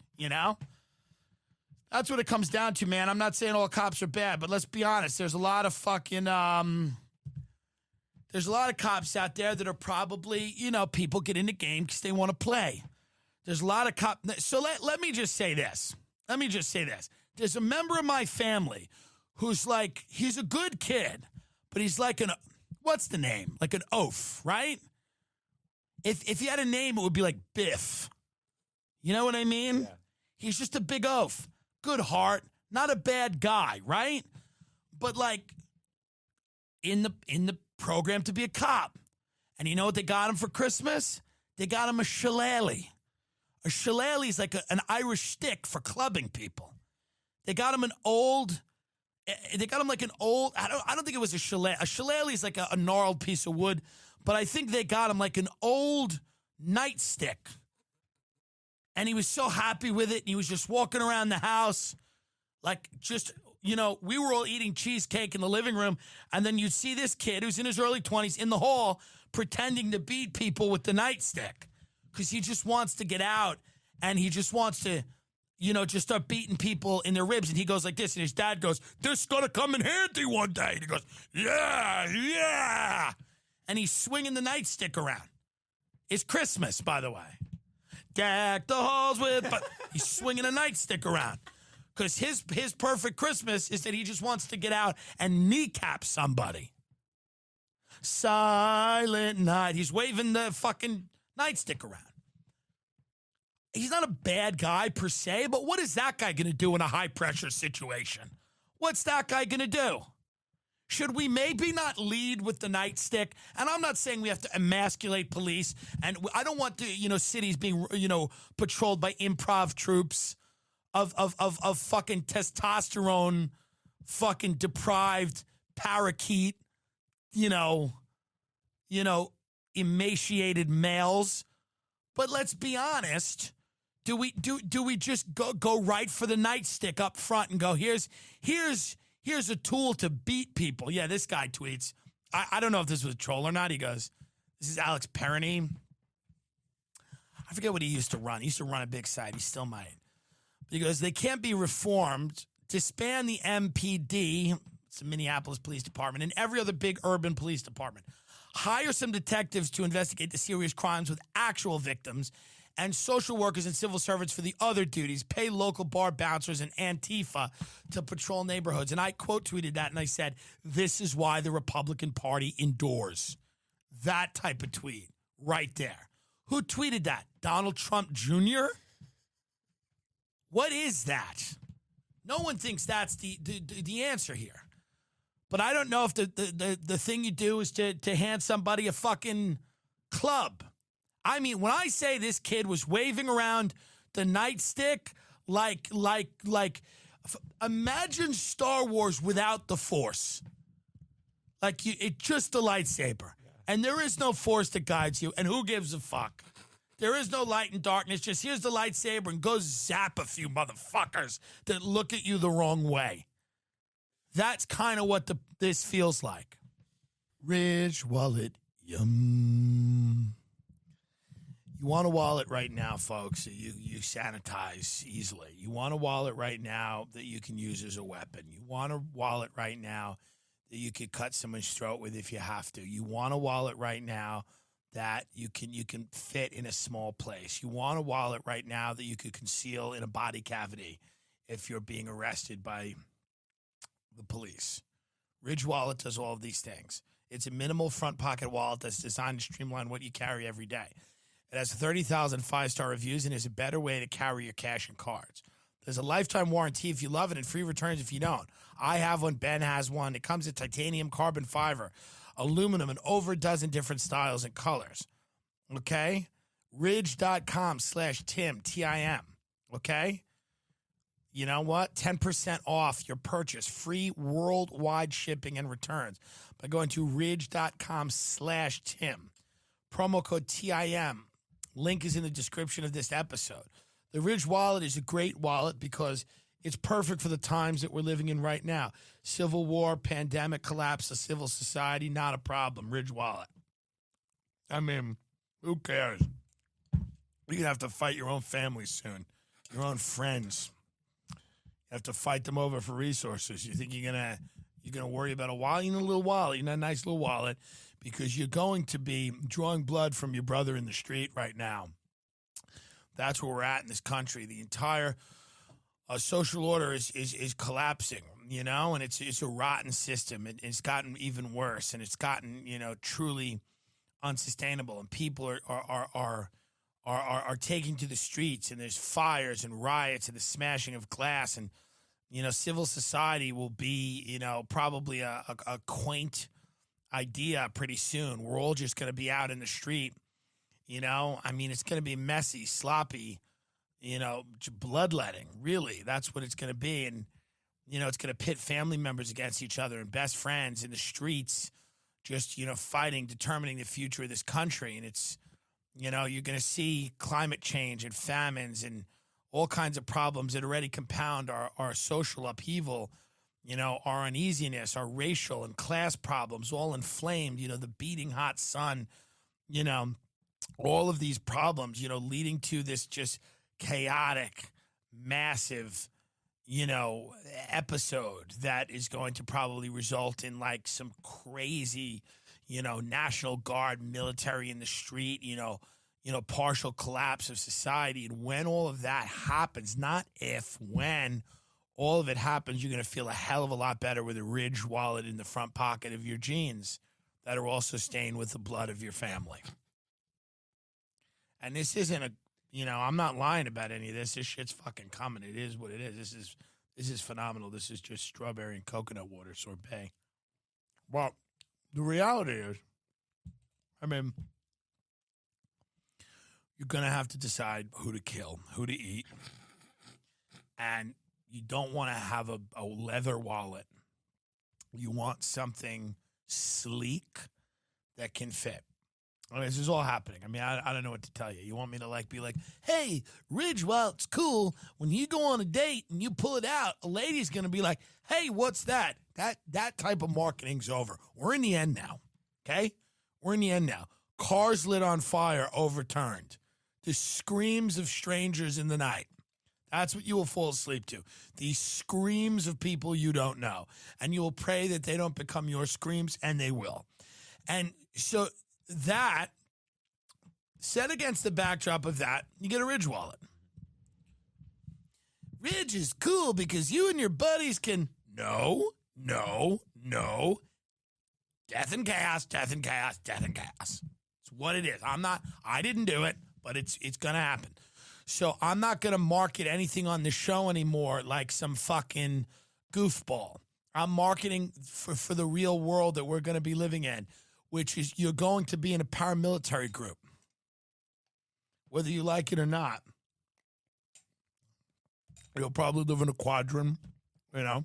That's what it comes down to, man. I'm not saying all cops are bad, but let's be honest. There's a lot of fucking, there's a lot of cops out there that are probably, people get in the game because they want to play. There's a lot of cops. So let me just say this. There's a member of my family who's like, he's a good kid, but he's like what's the name? Like an oaf, right? If he had a name, it would be like Biff. You know what I mean? Yeah. He's just a big oaf. Good heart, not a bad guy, right? But like in the program to be a cop. And you know what they got him for Christmas? They got him a shillelagh. A shillelagh is like an Irish stick for clubbing people. They got him like an old, I don't think it was a shillelagh. A shillelagh is like a gnarled piece of wood, but I think they got him like an old nightstick. And he was so happy with it, and he was just walking around the house like just, we were all eating cheesecake in the living room, and then you'd see this kid who's in his early 20s in the hall pretending to beat people with the nightstick because he just wants to get out, and he just wants to, just start beating people in their ribs. And he goes like this, and his dad goes, "This is going to come in handy one day." And he goes, yeah. And he's swinging the nightstick around. It's Christmas, by the way. Deck the halls with, but he's swinging a nightstick around. Because his perfect Christmas is that he just wants to get out and kneecap somebody. Silent night. He's waving the fucking nightstick around. He's not a bad guy per se, but what is that guy going to do in a high-pressure situation? What's that guy going to do? Should we maybe not lead with the nightstick? And I'm not saying we have to emasculate police, and I don't want the cities being patrolled by improv troops of fucking testosterone, fucking deprived parakeet, emaciated males. But let's be honest. Do we just go right for the nightstick up front and go, here's a tool to beat people? Yeah, this guy tweets. I don't know if this was a troll or not. He goes, this is Alex Perroni. I forget what he used to run. He used to run a big site. He still might. He goes, they can't be reformed. Disband the MPD, it's the Minneapolis Police Department, and every other big urban police department. Hire some detectives to investigate the serious crimes with actual victims, and social workers and civil servants for the other duties. Pay local bar bouncers and Antifa to patrol neighborhoods. And I quote tweeted that, and I said, this is why the Republican Party endures. That type of tweet right there. Who tweeted that? Donald Trump Jr.? What is that? No one thinks that's the answer here. But I don't know if the thing you do is to hand somebody a fucking club. I mean, when I say this kid was waving around the nightstick, like, imagine Star Wars without the Force. Like, it's just a lightsaber. Yeah. And there is no Force that guides you, and who gives a fuck? There is no light and darkness. Just here's the lightsaber and go zap a few motherfuckers that look at you the wrong way. That's kind of what this feels like. Rich wallet, yum. You want a wallet right now, folks, that you sanitize easily. You want a wallet right now that you can use as a weapon. You want a wallet right now that you could cut someone's throat with if you have to. You want a wallet right now that you can fit in a small place. You want a wallet right now that you could conceal in a body cavity if you're being arrested by the police. Ridge Wallet does all of these things. It's a minimal front pocket wallet that's designed to streamline what you carry every day. It has 30,000 five-star reviews and is a better way to carry your cash and cards. There's a lifetime warranty if you love it and free returns if you don't. I have one. Ben has one. It comes in titanium, carbon fiber, aluminum, and over a dozen different styles and colors. Okay? Ridge.com/Tim, T-I-M. Okay? You know what? 10% off your purchase. Free worldwide shipping and returns by going to ridge.com/Tim. Promo code TIM. Link is in the description of this episode. The Ridge wallet is a great wallet because it's perfect for the times that we're living in right now. Civil war, pandemic, collapse of civil society, not a problem. Ridge wallet. I mean, who cares? You're going to have to fight your own family soon, your own friends. You have to fight them over for resources. You think you're gonna worry about a wallet? You need a little wallet. You need a nice little wallet because you're going to be drawing blood from your brother in the street right now. That's where we're at in this country. The entire social order is collapsing, you know, and it's a rotten system. It's gotten even worse, and it's gotten, you know, truly unsustainable. And people are taking to the streets, and there's fires and riots and the smashing of glass, and you know, civil society will be, you know, probably a quaint idea pretty soon. We're all just going to be out in the street, you know. I mean, it's going to be messy, sloppy, you know, bloodletting. Really, that's what it's going to be, and you know, it's going to pit family members against each other and best friends in the streets, just, you know, fighting, determining the future of this country, and it's. You know, you're going to see climate change and famines and all kinds of problems that already compound our social upheaval, you know, our uneasiness, our racial and class problems, all inflamed, you know, the beating hot sun, you know, all of these problems, you know, leading to this just chaotic, massive, you know, episode that is going to probably result in like some crazy, you know, National Guard military in the street, you know, partial collapse of society. And when all of that happens, not if, when all of it happens, you're going to feel a hell of a lot better with a Ridge wallet in the front pocket of your jeans that are also stained with the blood of your family. And this isn't a, you know, I'm not lying about any of this. This shit's fucking coming. It is what it is. This is phenomenal. This is just strawberry and coconut water sorbet. Well, the reality is, I mean, you're going to have to decide who to kill, who to eat. And you don't want to have a leather wallet. You want something sleek that can fit. I mean, this is all happening. I mean, I don't know what to tell you. You want me to be like, hey, Ridge wallet's cool. When you go on a date and you pull it out, a lady's going to be like, hey, what's that? That type of marketing's over. We're in the end now, okay? We're in the end now. Cars lit on fire, overturned. The screams of strangers in the night. That's what you will fall asleep to. The screams of people you don't know. And you will pray that they don't become your screams, and they will. And so that, set against the backdrop of that, you get a Ridge wallet. Ridge is cool because you and your buddies can... No. Death and chaos, death and chaos, death and chaos. It's what it is. I didn't do it, but it's going to happen. So I'm not going to market anything on the show anymore like some fucking goofball. I'm marketing for the real world that we're going to be living in, which is you're going to be in a paramilitary group, whether you like it or not. You'll probably live in a quadrant, you know.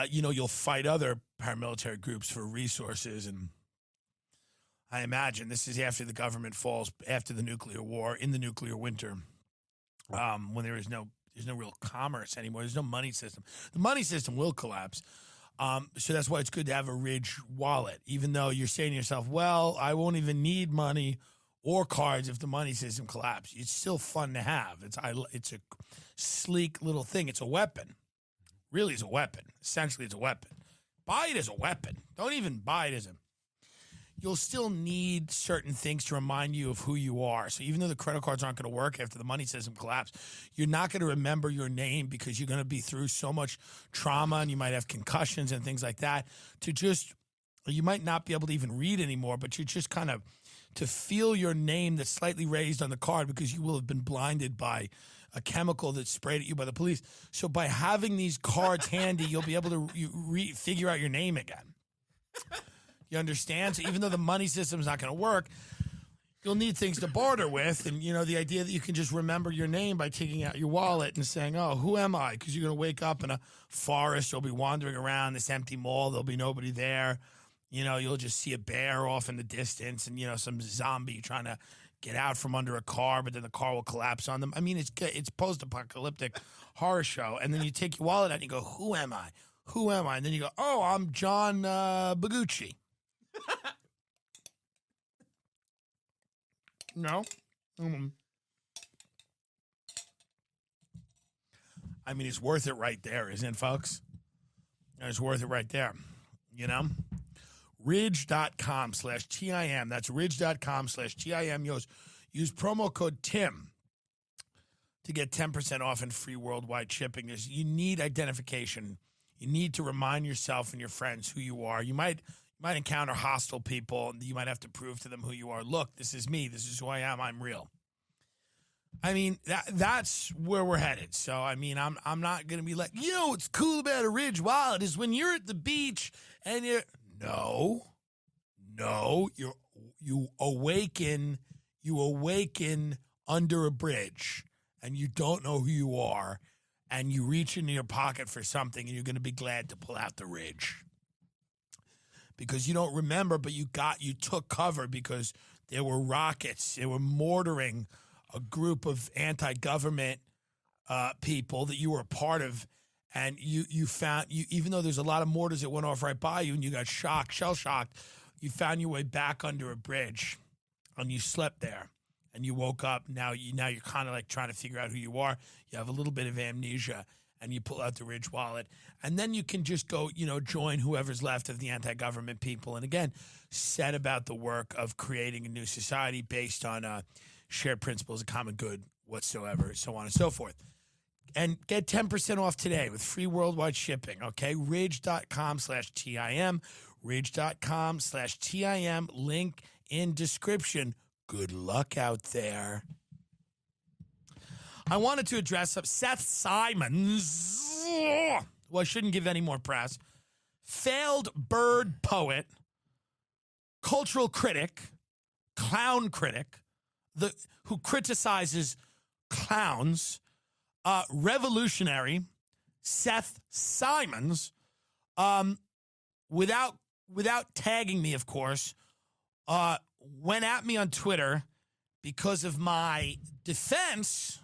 You'll fight other paramilitary groups for resources. And I imagine this is after the government falls, after the nuclear war, in the nuclear winter, when there's no real commerce anymore. There's no money system. The money system will collapse. So that's why it's good to have a Ridge wallet, even though you're saying to yourself, well, I won't even need money or cards if the money system collapses. It's still fun to have. It's a sleek little thing. It's a weapon. Really, it's a weapon. Essentially, it's a weapon. Buy it as a weapon. Don't even buy it as a... You'll still need certain things to remind you of who you are. So even though the credit cards aren't going to work after the money system collapses, you're not going to remember your name because you're going to be through so much trauma and you might have concussions and things like that. You might not be able to even read anymore, but you're just kind of to feel your name that's slightly raised on the card because you will have been blinded by a chemical that's sprayed at you by the police. So by having these cards handy, you'll be able to figure out your name again. You understand? So even though the money system is not going to work, you'll need things to barter with. And, you know, the idea that you can just remember your name by taking out your wallet and saying, oh, who am I? Because you're going to wake up in a forest. You'll be wandering around this empty mall. There'll be nobody there. You know, you'll just see a bear off in the distance and, you know, some zombie trying to get out from under a car, but then the car will collapse on them. I mean, it's post-apocalyptic horror show. And then you take your wallet out and you go, who am I? Who am I? And then you go, oh, I'm John Bagucci. No. I mean, it's worth it right there, isn't it, folks? It's worth it right there, you know? Ridge.com/TIM. That's ridge.com/TIM. Use promo code TIM to get 10% off and free worldwide shipping. You need identification. You need to remind yourself and your friends who you are. You might encounter hostile people, and you might have to prove to them who you are. Look, this is me. This is who I am. I'm real. I mean, that's where we're headed. So, I mean, I'm not going to be like, you know what's cool about a Ridge wallet is when you're at the beach and you're... No, you awaken under a bridge and you don't know who you are and you reach into your pocket for something and you're going to be glad to pull out the Ridge. Because you don't remember, but you took cover because there were rockets. They were mortaring a group of anti-government people that you were a part of. And you found, even though there's a lot of mortars that went off right by you and you got shell-shocked, you found your way back under a bridge and you slept there and you woke up. Now you're kind of like trying to figure out who you are. You have a little bit of amnesia and you pull out the Ridge wallet. And then you can just go, you know, join whoever's left of the anti-government people. And again, set about the work of creating a new society based on shared principles of common good whatsoever, so on and so forth. And get 10% off today with free worldwide shipping, okay? Ridge.com/TIM, Ridge.com/TIM, link in description. Good luck out there. I wanted to address Seth Simons, who I shouldn't give any more press, failed bird poet, cultural critic, clown critic, who criticizes clowns, revolutionary Seth Simons, without tagging me, of course, went at me on Twitter because of my defense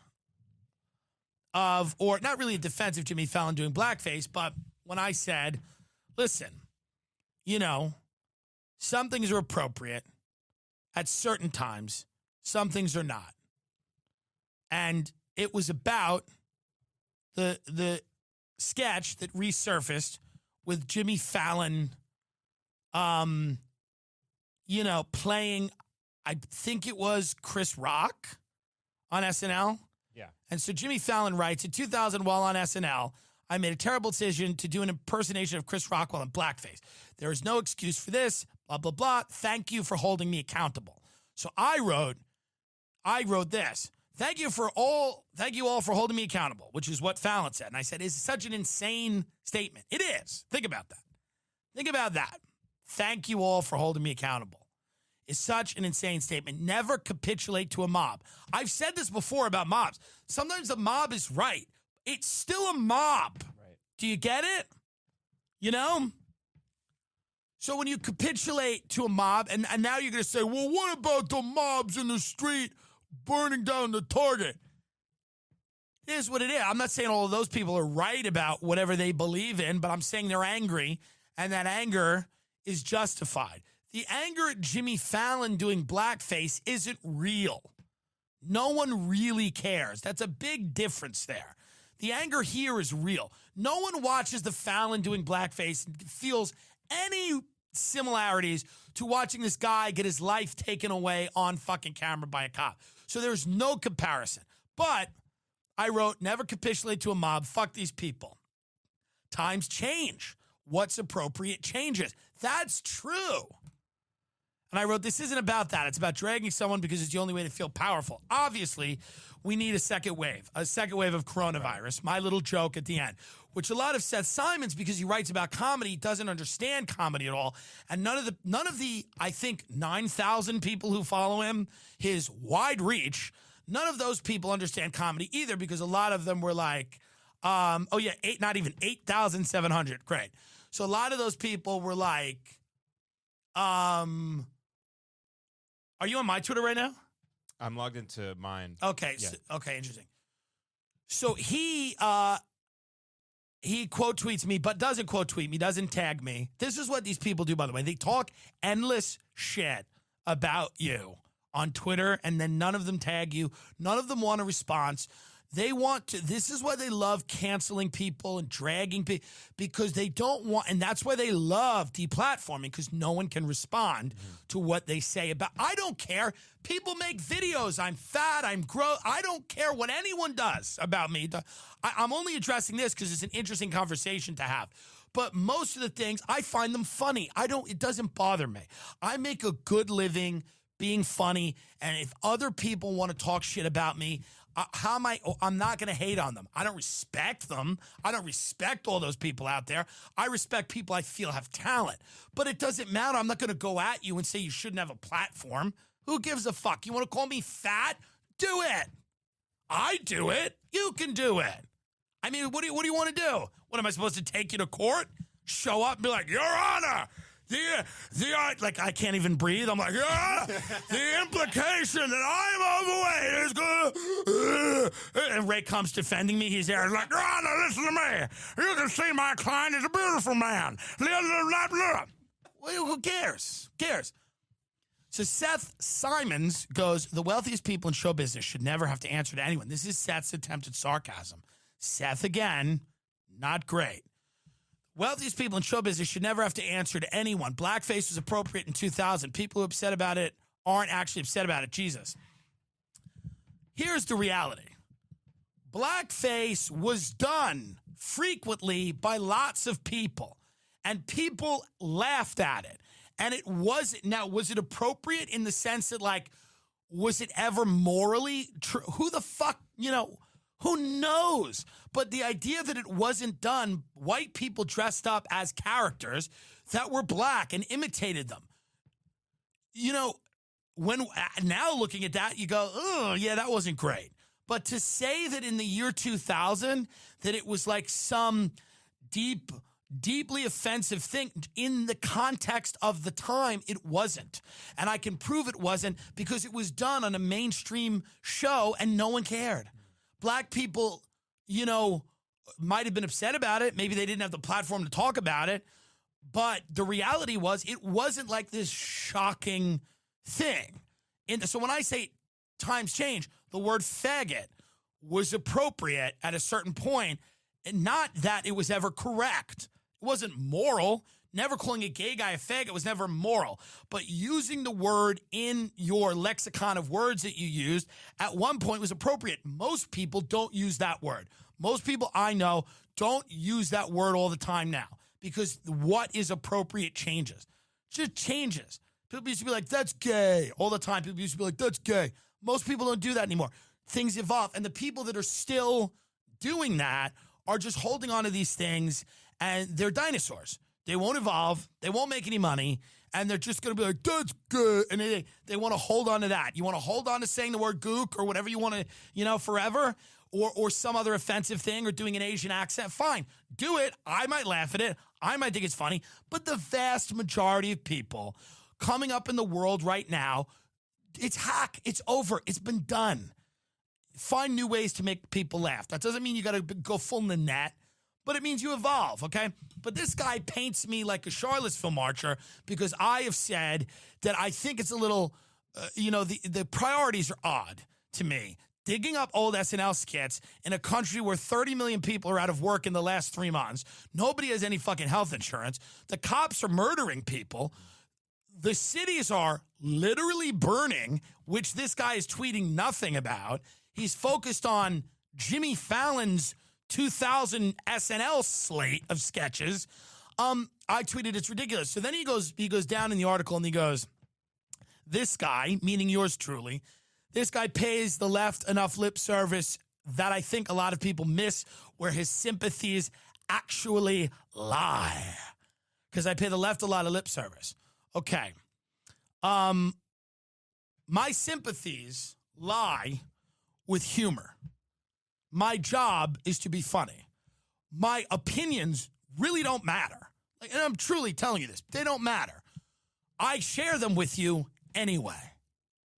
of, or not really a defense of Jimmy Fallon doing blackface, but when I said, listen, you know, some things are appropriate at certain times, some things are not. And it was about the sketch that resurfaced with Jimmy Fallon, you know, playing, I think it was Chris Rock on SNL. Yeah. And so Jimmy Fallon writes, in 2000, while on SNL, I made a terrible decision to do an impersonation of Chris Rock while in blackface. There is no excuse for this, blah, blah, blah. Thank you for holding me accountable. So I wrote this. Thank you all for holding me accountable, which is what Fallon said. And I said, it's such an insane statement. It is. Think about that. Think about that. Thank you all for holding me accountable. It's such an insane statement. Never capitulate to a mob. I've said this before about mobs. Sometimes the mob is right. It's still a mob. Right. Do you get it? You know? So when you capitulate to a mob, and now you're going to say, well, what about the mobs in the street burning down the Target? Here's what it is. I'm not saying all of those people are right about whatever they believe in, but I'm saying they're angry, and that anger is justified. The anger at Jimmy Fallon doing blackface isn't real. No one really cares. That's a big difference there. The anger here is real. No one watches the Fallon doing blackface and feels any similarities to watching this guy get his life taken away on fucking camera by a cop. So there's no comparison. But I wrote, never capitulate to a mob. Fuck these people. Times change. What's appropriate changes. That's true. And I wrote, this isn't about that. It's about dragging someone because it's the only way to feel powerful. Obviously, we need a second wave of coronavirus. Right. My little joke at the end, which a lot of Seth Simons, because he writes about comedy, doesn't understand comedy at all. And none of the I think 9,000 people who follow him, his wide reach, none of those people understand comedy either, because a lot of them were like, not even 8,700. Great. So a lot of those people were like, are you on my Twitter right now? I'm logged into mine. Okay. Yeah. Okay. Interesting. So he quote tweets me, but doesn't quote tweet me, doesn't tag me. This is what these people do, by the way. They talk endless shit about you on Twitter, and then none of them tag you. None of them want a response. They want to, this is why they love canceling people and dragging people, because they don't want, and that's why they love deplatforming, because no one can respond to what they say about, I don't care. People make videos. I'm fat. I'm gross. I don't care what anyone does about me. I'm only addressing this because it's an interesting conversation to have. But most of the things, I find them funny. It doesn't bother me. I make a good living being funny, and if other people want to talk shit about me, I'm not going to hate on them. I don't respect them. I don't respect all those people out there. I respect people I feel have talent. But it doesn't matter. I'm not going to go at you and say you shouldn't have a platform. Who gives a fuck? You want to call me fat? Do it. I do it. You can do it. I mean, what do you want to do? What, am I supposed to take you to court? Show up and be like, Your Honor, like, I can't even breathe. I'm like, the implication that I'm overweight is good. And Ray comes defending me. He's there. He's like, Your Honor, listen to me. You can see my client is a beautiful man. Well, who cares? So Seth Simons goes, the wealthiest people in show business should never have to answer to anyone. This is Seth's attempt at sarcasm. Seth, again, not great. Wealthiest people in show business should never have to answer to anyone. Blackface was appropriate in 2000. People who are upset about it aren't actually upset about it. Jesus. Here's the reality. Blackface was done frequently by lots of people, and people laughed at it. And it wasn't. Now, was it appropriate in the sense that, like, was it ever morally true? Who the fuck, who knows? But the idea that it wasn't done, white people dressed up as characters that were black and imitated them. When now looking at that, you go, oh, yeah, that wasn't great. But to say that in the year 2000, that it was like some deeply offensive thing in the context of the time, it wasn't. And I can prove it wasn't because it was done on a mainstream show and no one cared. Black people, might have been upset about it. Maybe they didn't have the platform to talk about it. But the reality was it wasn't like this shocking thing. So when I say times change, the word faggot was appropriate at a certain point, and not that it was ever correct. It wasn't moral. Never calling a gay guy a faggot was never moral. But using the word in your lexicon of words that you used at one point was appropriate. Most people don't use that word. Most people I know don't use that word all the time now because what is appropriate changes. It just changes. People used to be like, that's gay all the time. People used to be like, that's gay. Most people don't do that anymore. Things evolve. And the people that are still doing that are just holding on to these things, and they're dinosaurs. They won't evolve. They won't make any money. And they're just going to be like, that's good. And they want to hold on to that. You want to hold on to saying the word gook or whatever you want to, forever, or some other offensive thing, or doing an Asian accent. Fine. Do it. I might laugh at it. I might think it's funny. But the vast majority of people coming up in the world right now, it's hack. It's over. It's been done. Find new ways to make people laugh. That doesn't mean you got to go full in the net, but it means you evolve, okay? But this guy paints me like a Charlottesville marcher because I have said that I think it's a little, the priorities are odd to me. Digging up old SNL skits in a country where 30 million people are out of work in the last 3 months. Nobody has any fucking health insurance. The cops are murdering people. The cities are literally burning, which this guy is tweeting nothing about. He's focused on Jimmy Fallon's 2000 SNL slate of sketches. I tweeted it's ridiculous. So then he goes down in the article and he goes, This guy, meaning yours truly, this guy pays the left enough lip service that I think a lot of people miss, where his sympathies actually lie. Because I pay the left a lot of lip service. Okay. My sympathies lie with humor. My job is to be funny. My opinions really don't matter. Like, and I'm truly telling you this. They don't matter. I share them with you anyway.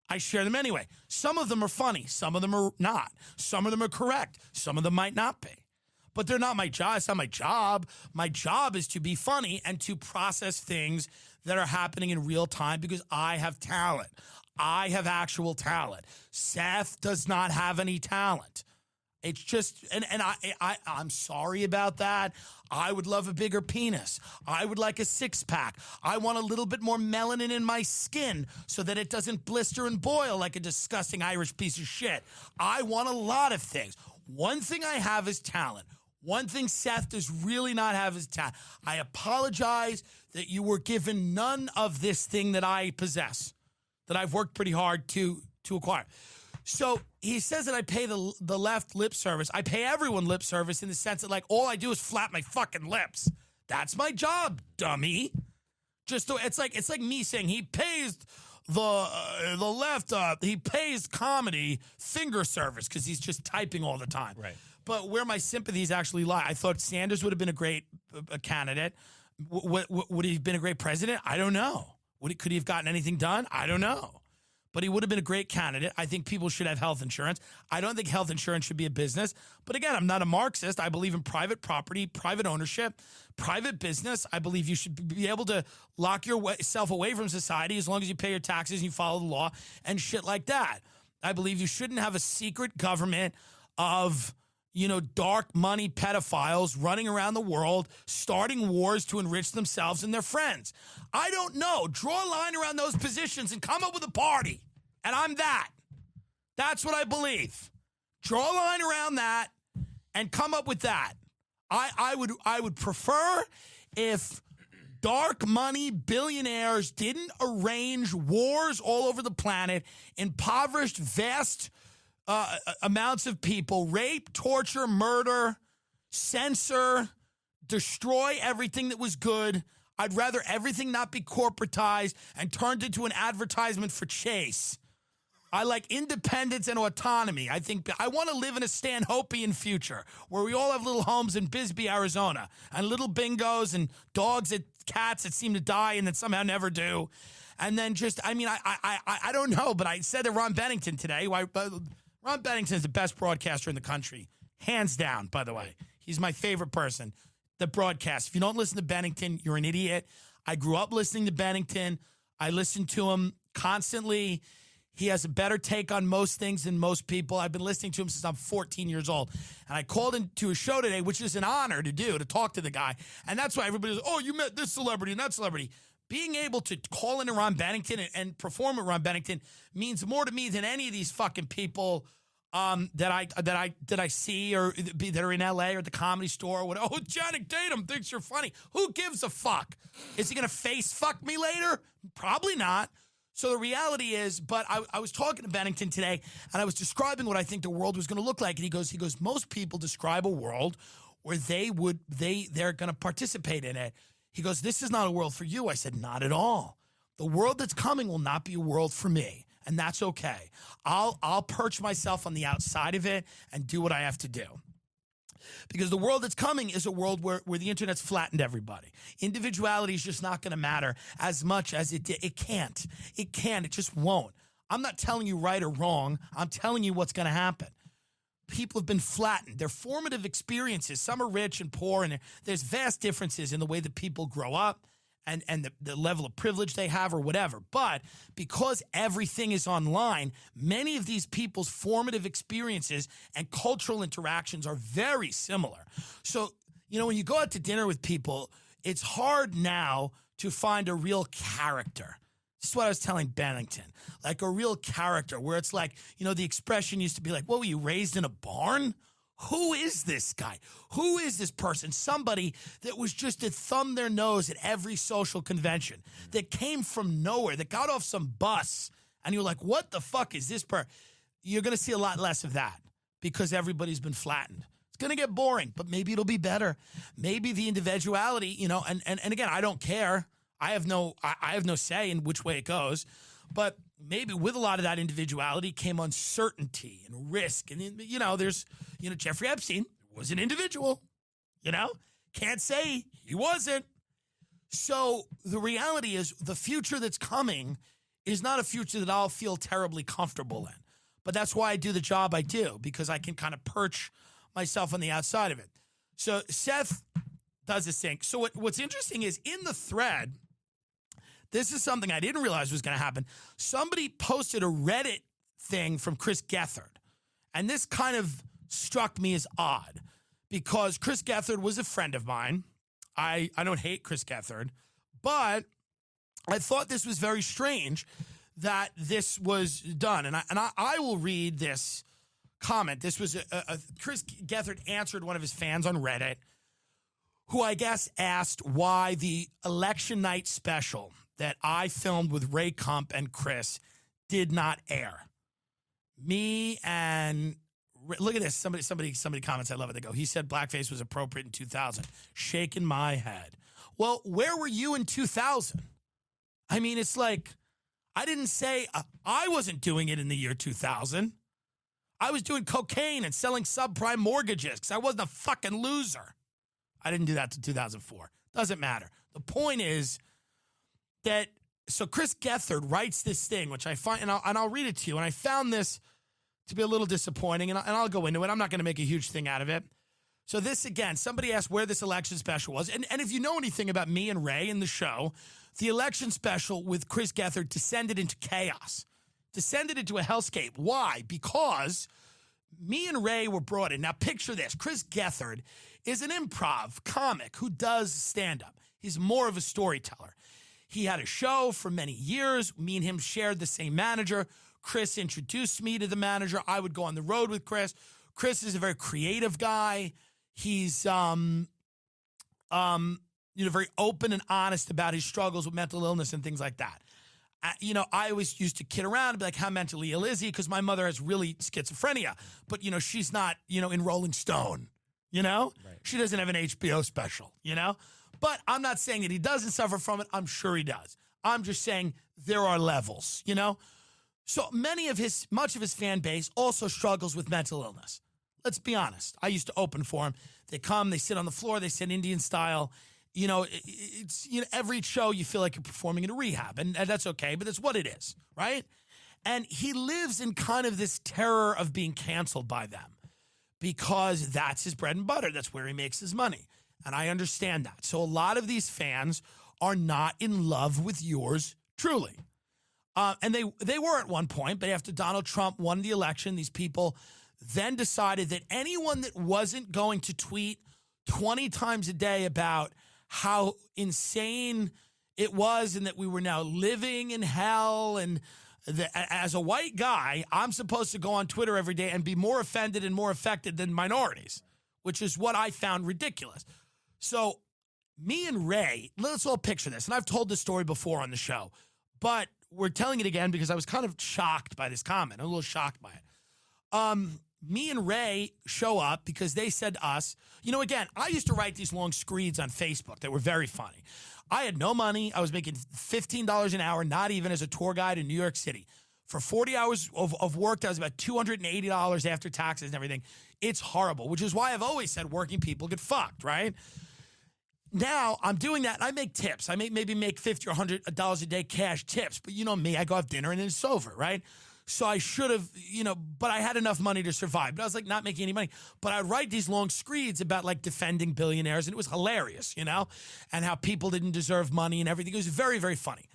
I share them anyway. Some of them are funny. Some of them are not. Some of them are correct. Some of them might not be. But they're not my job. It's not my job. My job is to be funny and to process things that are happening in real time because I have talent. I have actual talent. Seth does not have any talent. It's just, and I'm sorry about that. I would love a bigger penis. I would like a six-pack. I want a little bit more melanin in my skin so that it doesn't blister and boil like a disgusting Irish piece of shit. I want a lot of things. One thing I have is talent. One thing Seth does really not have is talent. I apologize that you were given none of this thing that I possess, that I've worked pretty hard to acquire. So he says that I pay the left lip service. I pay everyone lip service in the sense that, like, all I do is flap my fucking lips. That's my job, dummy. It's like me saying he pays the left. He pays comedy finger service because he's just typing all the time. Right. But where my sympathies actually lie, I thought Sanders would have been a great candidate. Would he have been a great president? I don't know. Could he have gotten anything done? I don't know. But he would have been a great candidate. I think people should have health insurance. I don't think health insurance should be a business. But again, I'm not a Marxist. I believe in private property, private ownership, private business. I believe you should be able to lock yourself away from society as long as you pay your taxes and you follow the law and shit like that. I believe you shouldn't have a secret government of, dark money pedophiles running around the world, starting wars to enrich themselves and their friends. I don't know. Draw a line around those positions and come up with a party. And I'm that. That's what I believe. Draw a line around that and come up with that. I would prefer if dark money billionaires didn't arrange wars all over the planet, impoverished vast amounts of people, rape, torture, murder, censor, destroy everything that was good. I'd rather everything not be corporatized and turned into an advertisement for Chase. I like independence and autonomy. I want to live in a Stanhopian future where we all have little homes in Bisbee, Arizona, and little bingos and dogs and cats that seem to die and that somehow never do. And then I don't know, but I said to Ron Bennington today, Ron Bennington is the best broadcaster in the country. Hands down, by the way. He's my favorite person that broadcasts. If you don't listen to Bennington, you're an idiot. I grew up listening to Bennington. I listen to him constantly. He has a better take on most things than most people. I've been listening to him since I'm 14 years old. And I called into a show today, which is an honor to do, to talk to the guy. And that's why everybody goes, oh, you met this celebrity and that celebrity. Being able to call into Ron Bennington and perform with Ron Bennington means more to me than any of these fucking people that I see or that are in LA or the Comedy Store or whatever. Oh, Channing Tatum thinks you're funny. Who gives a fuck? Is he gonna face fuck me later? Probably not. So the reality is, but I was talking to Bennington today and I was describing what I think the world was going to look like. And he goes, most people describe a world where they're going to participate in it. He goes, this is not a world for you. I said, not at all. The world that's coming will not be a world for me. And that's okay. I'll perch myself on the outside of it and do what I have to do. Because the world that's coming is a world where the internet's flattened everybody. Individuality is just not going to matter as much as it did. It can't. It just won't. I'm not telling you right or wrong. I'm telling you what's going to happen. People have been flattened. Their formative experiences, some are rich and poor, and there's vast differences in the way that people grow up and the level of privilege they have or whatever. But because everything is online, many of these people's formative experiences and cultural interactions are very similar. So, when you go out to dinner with people, it's hard now to find a real character. This is what I was telling Bennington. Like a real character where it's like, the expression used to be like, what, were you raised in a barn? who is this guy? Who is this person? Somebody that was just to thumb their nose at every social convention, that came from nowhere, that got off some bus, and you're like, what the fuck is this person? You're going to see a lot less of that because everybody's been flattened. It's going to get boring, but maybe it'll be better. Maybe the individuality, and again, I don't care. I have no say in which way it goes, but maybe with a lot of that individuality came uncertainty and risk. And, there's, Jeffrey Epstein was an individual, can't say he wasn't. So the reality is the future that's coming is not a future that I'll feel terribly comfortable in. But that's why I do the job I do, because I can kind of perch myself on the outside of it. So Seth does this thing. So what's interesting is in the thread, this is something I didn't realize was going to happen. Somebody posted a Reddit thing from Chris Gethard. And this kind of struck me as odd because Chris Gethard was a friend of mine. I don't hate Chris Gethard, but I thought this was very strange that this was done. And I will read this comment. This was Chris Gethard answered one of his fans on Reddit, who I guess asked why the election night special that I filmed with Ray Kump and Chris did not air. Me and look at this. Somebody comments. I love it. They go, he said blackface was appropriate in 2000. Shaking my head. Well, where were you in 2000? I mean, it's like, I didn't say I wasn't doing it in the year 2000. I was doing cocaine and selling subprime mortgages because I wasn't a fucking loser. I didn't do that till 2004. Doesn't matter. The point is that, so Chris Gethard writes this thing, which I find, and I'll read it to you, and I found this to be a little disappointing, and I'll go into it. I'm not going to make a huge thing out of it. So this, again, somebody asked where this election special was, and if you know anything about me and Ray in the show, the election special with Chris Gethard descended into chaos, descended into a hellscape. Why? Because me and Ray were brought in. Now picture this. Chris Gethard is an improv comic who does stand-up. He's more of a storyteller. He had a show for many years. Me and him shared the same manager. Chris introduced me to the manager. I would go on the road with Chris. Chris is a very creative guy. He's very open and honest about his struggles with mental illness and things like that. I always used to kid around and be like, how mentally ill is he? Because my mother has really schizophrenia. But, she's not, in Rolling Stone, Right. She doesn't have an HBO special, But I'm not saying that he doesn't suffer from it. I'm sure he does. I'm just saying there are levels, So much of his fan base also struggles with mental illness. Let's be honest. I used to open for him. They come, they sit on the floor, they sit Indian style. It's every show you feel like you're performing in a rehab, and that's okay, but that's what it is, right? And he lives in kind of this terror of being canceled by them because that's his bread and butter. That's where he makes his money. And I understand that. So a lot of these fans are not in love with yours truly. And they were at one point, but after Donald Trump won the election, these people then decided that anyone that wasn't going to tweet 20 times a day about how insane it was and that we were now living in hell, and as a white guy, I'm supposed to go on Twitter every day and be more offended and more affected than minorities, which is what I found ridiculous. So me and Ray, let's all picture this, and I've told this story before on the show, but we're telling it again because I was kind of shocked by this comment. I'm a little shocked by it. Me and Ray show up because they said to us, again, I used to write these long screeds on Facebook that were very funny. I had no money. I was making $15 an hour, not even as a tour guide in New York City. For 40 hours of work, that was about $280 after taxes and everything. It's horrible, which is why I've always said working people get fucked, right? Now I'm doing that. I make tips. I maybe make $50 or $100 a day cash tips. But you know me, I go have dinner and then it's over, right? So I should have, but I had enough money to survive. But I was like not making any money. But I'd write these long screeds about like defending billionaires. And it was hilarious, and how people didn't deserve money and everything. It was very, very funny.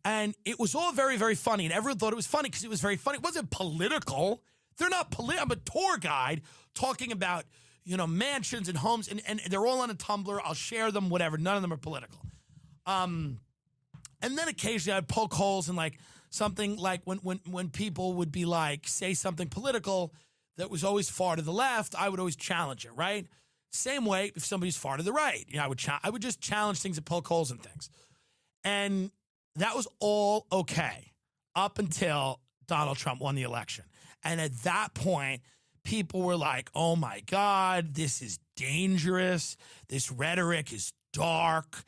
And it was all very, very funny. And everyone thought it was funny because it was very funny. It wasn't political. They're not political. I'm a tour guide talking about, mansions and homes. And they're all on a Tumblr. I'll share them, whatever. None of them are political. And then occasionally I'd poke holes in like something like when people would be like, say something political that was always far to the left, I would always challenge it, right? Same way if somebody's far to the right, I would just challenge things and poke holes in things. And that was all okay up until Donald Trump won the election. And at that point, people were like, oh my God, this is dangerous. This rhetoric is dark.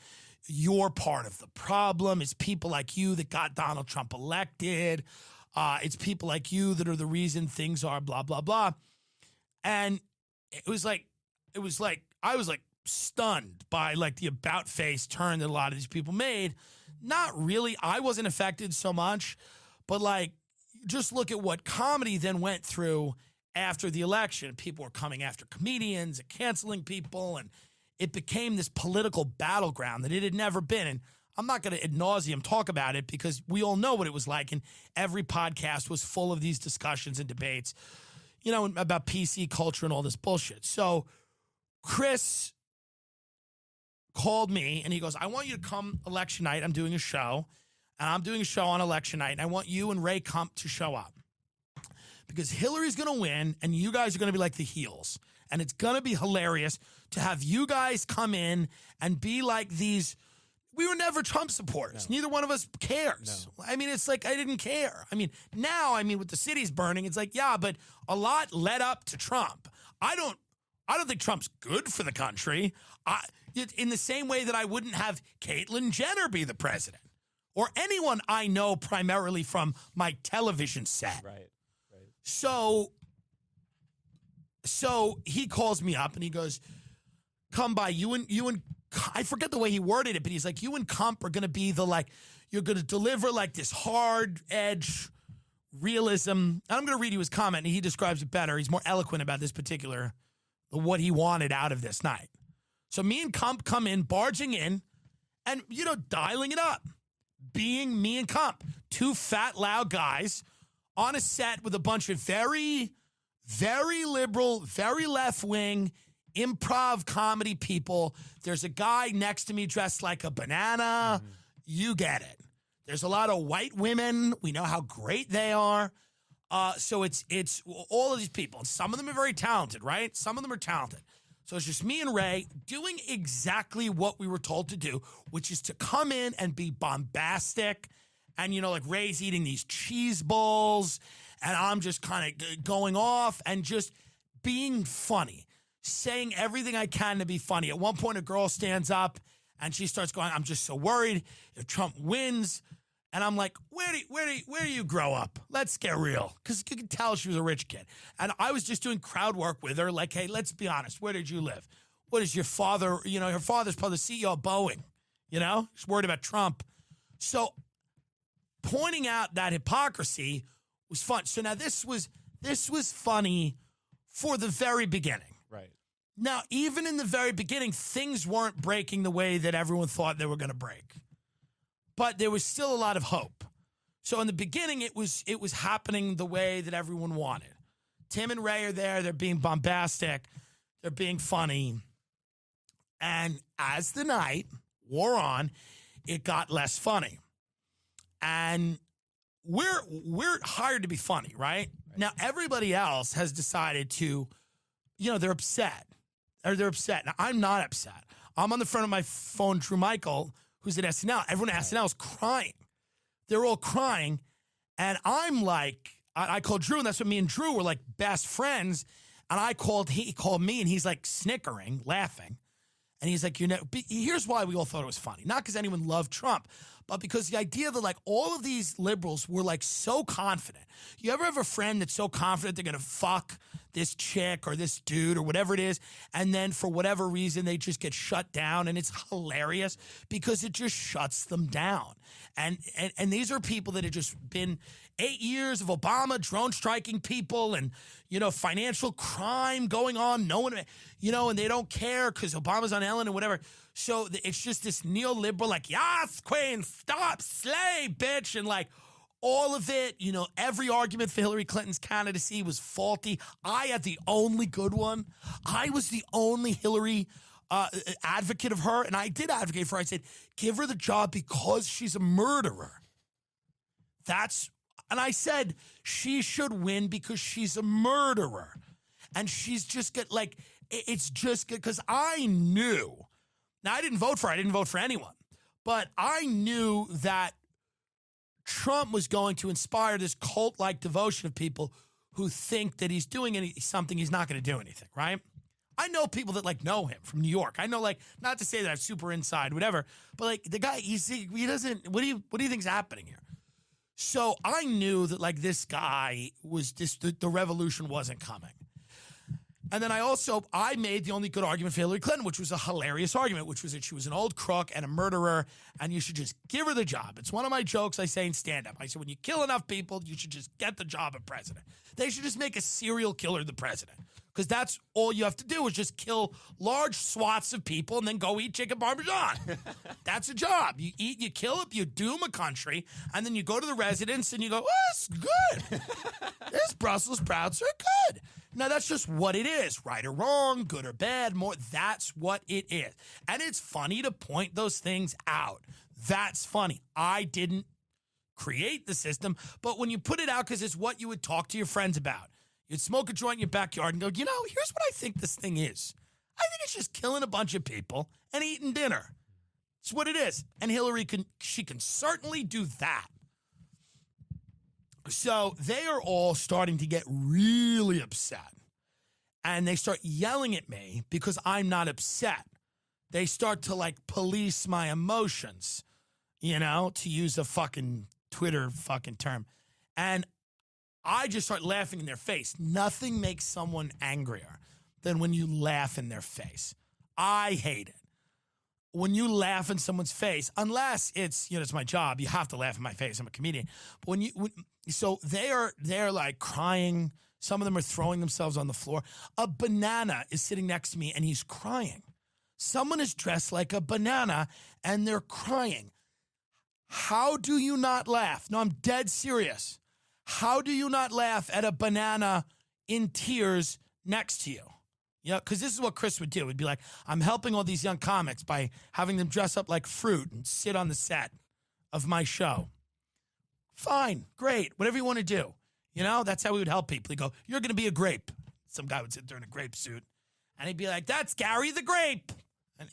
You're part of the problem. It's people like you that got Donald Trump elected. It's people like you that are the reason things are blah, blah, blah. And it was like, I was like stunned by like the about face turn that a lot of these people made. Not really. I wasn't affected so much, but like, just look at what comedy then went through after the election. People were coming after comedians and canceling people, and it became this political battleground that it had never been. And I'm not going to ad nauseum talk about it because we all know what it was like, and every podcast was full of these discussions and debates, about PC culture and all this bullshit. So Chris called me, and he goes, I want you to come election night. I'm doing a show. And I'm doing a show on election night, and I want you and Ray Kump to show up. Because Hillary's going to win, and you guys are going to be like the heels. And it's going to be hilarious to have you guys come in and be like these. We were never Trump supporters. No. Neither one of us cares. No. I mean, it's like I didn't care. I mean, now, with the cities burning, it's like, yeah, but a lot led up to Trump. I don't think Trump's good for the country. In the same way that I wouldn't have Caitlyn Jenner be the president. Or anyone I know primarily from my television set. Right. So he calls me up and he goes, come by, you and I forget the way he worded it, but he's like, you and Kump are going to be you're going to deliver like this hard edge realism. And I'm going to read you his comment, and he describes it better. He's more eloquent about this particular, what he wanted out of this night. So me and Kump come in, barging in, and, dialing it up. Being me and Kump, two fat, loud guys on a set with a bunch of very, very liberal, very left-wing improv comedy people. There's a guy next to me dressed like a banana. Mm-hmm. You get it. There's a lot of white women. We know how great they are. So it's all of these people. And some of them are very talented, right? Some of them are talented. So it's just me and Ray doing exactly what we were told to do, which is to come in and be bombastic. And, like Ray's eating these cheese balls, and I'm just kind of going off and just being funny, saying everything I can to be funny. At one point, a girl stands up, and she starts going, I'm just so worried if Trump wins. And I'm like, where do you grow up? Let's get real. Because you can tell she was a rich kid. And I was just doing crowd work with her. Like, hey, let's be honest. Where did you live? What is your father? Her father's probably the CEO of Boeing. She's worried about Trump. So pointing out that hypocrisy was fun. So now this was funny for the very beginning. Right. Now, even in the very beginning, things weren't breaking the way that everyone thought they were going to break. But there was still a lot of hope. So in the beginning, it was happening the way that everyone wanted. Tim and Ray are there. They're being bombastic. They're being funny. And as the night wore on, it got less funny. And we're hired to be funny, right? Now, everybody else has decided to, they're upset. Or they're upset. Now, I'm not upset. I'm on the front of my phone, Drew Michael, who's at SNL. Everyone at SNL is crying. They're all crying. And I'm like, I called Drew, and that's what me and Drew were like best friends. And he called me, and he's like snickering, laughing. And he's like, here's why we all thought it was funny. Not because anyone loved Trump, but because the idea that like all of these liberals were like so confident. You ever have a friend that's so confident they're going to fuck this chick or this dude or whatever it is, and then for whatever reason they just get shut down, and it's hilarious because it just shuts them down. And these are people that have just been 8 years of Obama drone striking people and, financial crime going on. No one, and they don't care because Obama's on Ellen and whatever. So it's just this neoliberal, like, yes, queen, stop, slay, bitch. And like all of it, every argument for Hillary Clinton's candidacy was faulty. I had the only good one. I was the only Hillary advocate of her. And I did advocate for her. I said, give her the job because she's a murderer. And I said, she should win because she's a murderer. And she's just it's just because I knew. Now, I didn't vote for her. I didn't vote for anyone. But I knew that Trump was going to inspire this cult-like devotion of people who think that he's doing something he's not going to do anything, right? I know people that know him from New York. I know not to say that I'm super inside, whatever, but the guy, he doesn't, what do you think's happening here? So I knew that this guy was the revolution wasn't coming. And then I made the only good argument for Hillary Clinton, which was a hilarious argument, which was that she was an old crook and a murderer, and you should just give her the job. It's one of my jokes I say in stand-up. I said, when you kill enough people, you should just get the job of president. They should just make a serial killer the president, because that's all you have to do is just kill large swaths of people and then go eat chicken parmesan. That's a job. You eat, you kill it, you doom a country, and then you go to the residents and you go, oh, it's good. This Brussels sprouts are good. Now, that's just what it is, right or wrong, good or bad, that's what it is. And it's funny to point those things out. That's funny. I didn't create the system, but when you put it out because it's what you would talk to your friends about, you'd smoke a joint in your backyard and go, here's what I think this thing is. I think it's just killing a bunch of people and eating dinner. It's what it is. And Hillary can certainly do that. So they are all starting to get really upset. And they start yelling at me because I'm not upset. They start to police my emotions, to use a fucking Twitter fucking term. And I just start laughing in their face. Nothing makes someone angrier than when you laugh in their face. I hate it. When you laugh in someone's face, unless it's, it's my job, you have to laugh in my face. I'm a comedian. But so they're crying. Some of them are throwing themselves on the floor. A banana is sitting next to me and he's crying. Someone is dressed like a banana and they're crying. How do you not laugh? No, I'm dead serious. How do you not laugh at a banana in tears next to you? Because this is what Chris would do. He'd be like, I'm helping all these young comics by having them dress up like fruit and sit on the set of my show. Fine, great, whatever you want to do. That's how we would help people. He'd go, you're going to be a grape. Some guy would sit there in a grape suit. And he'd be like, that's Gary the grape. And,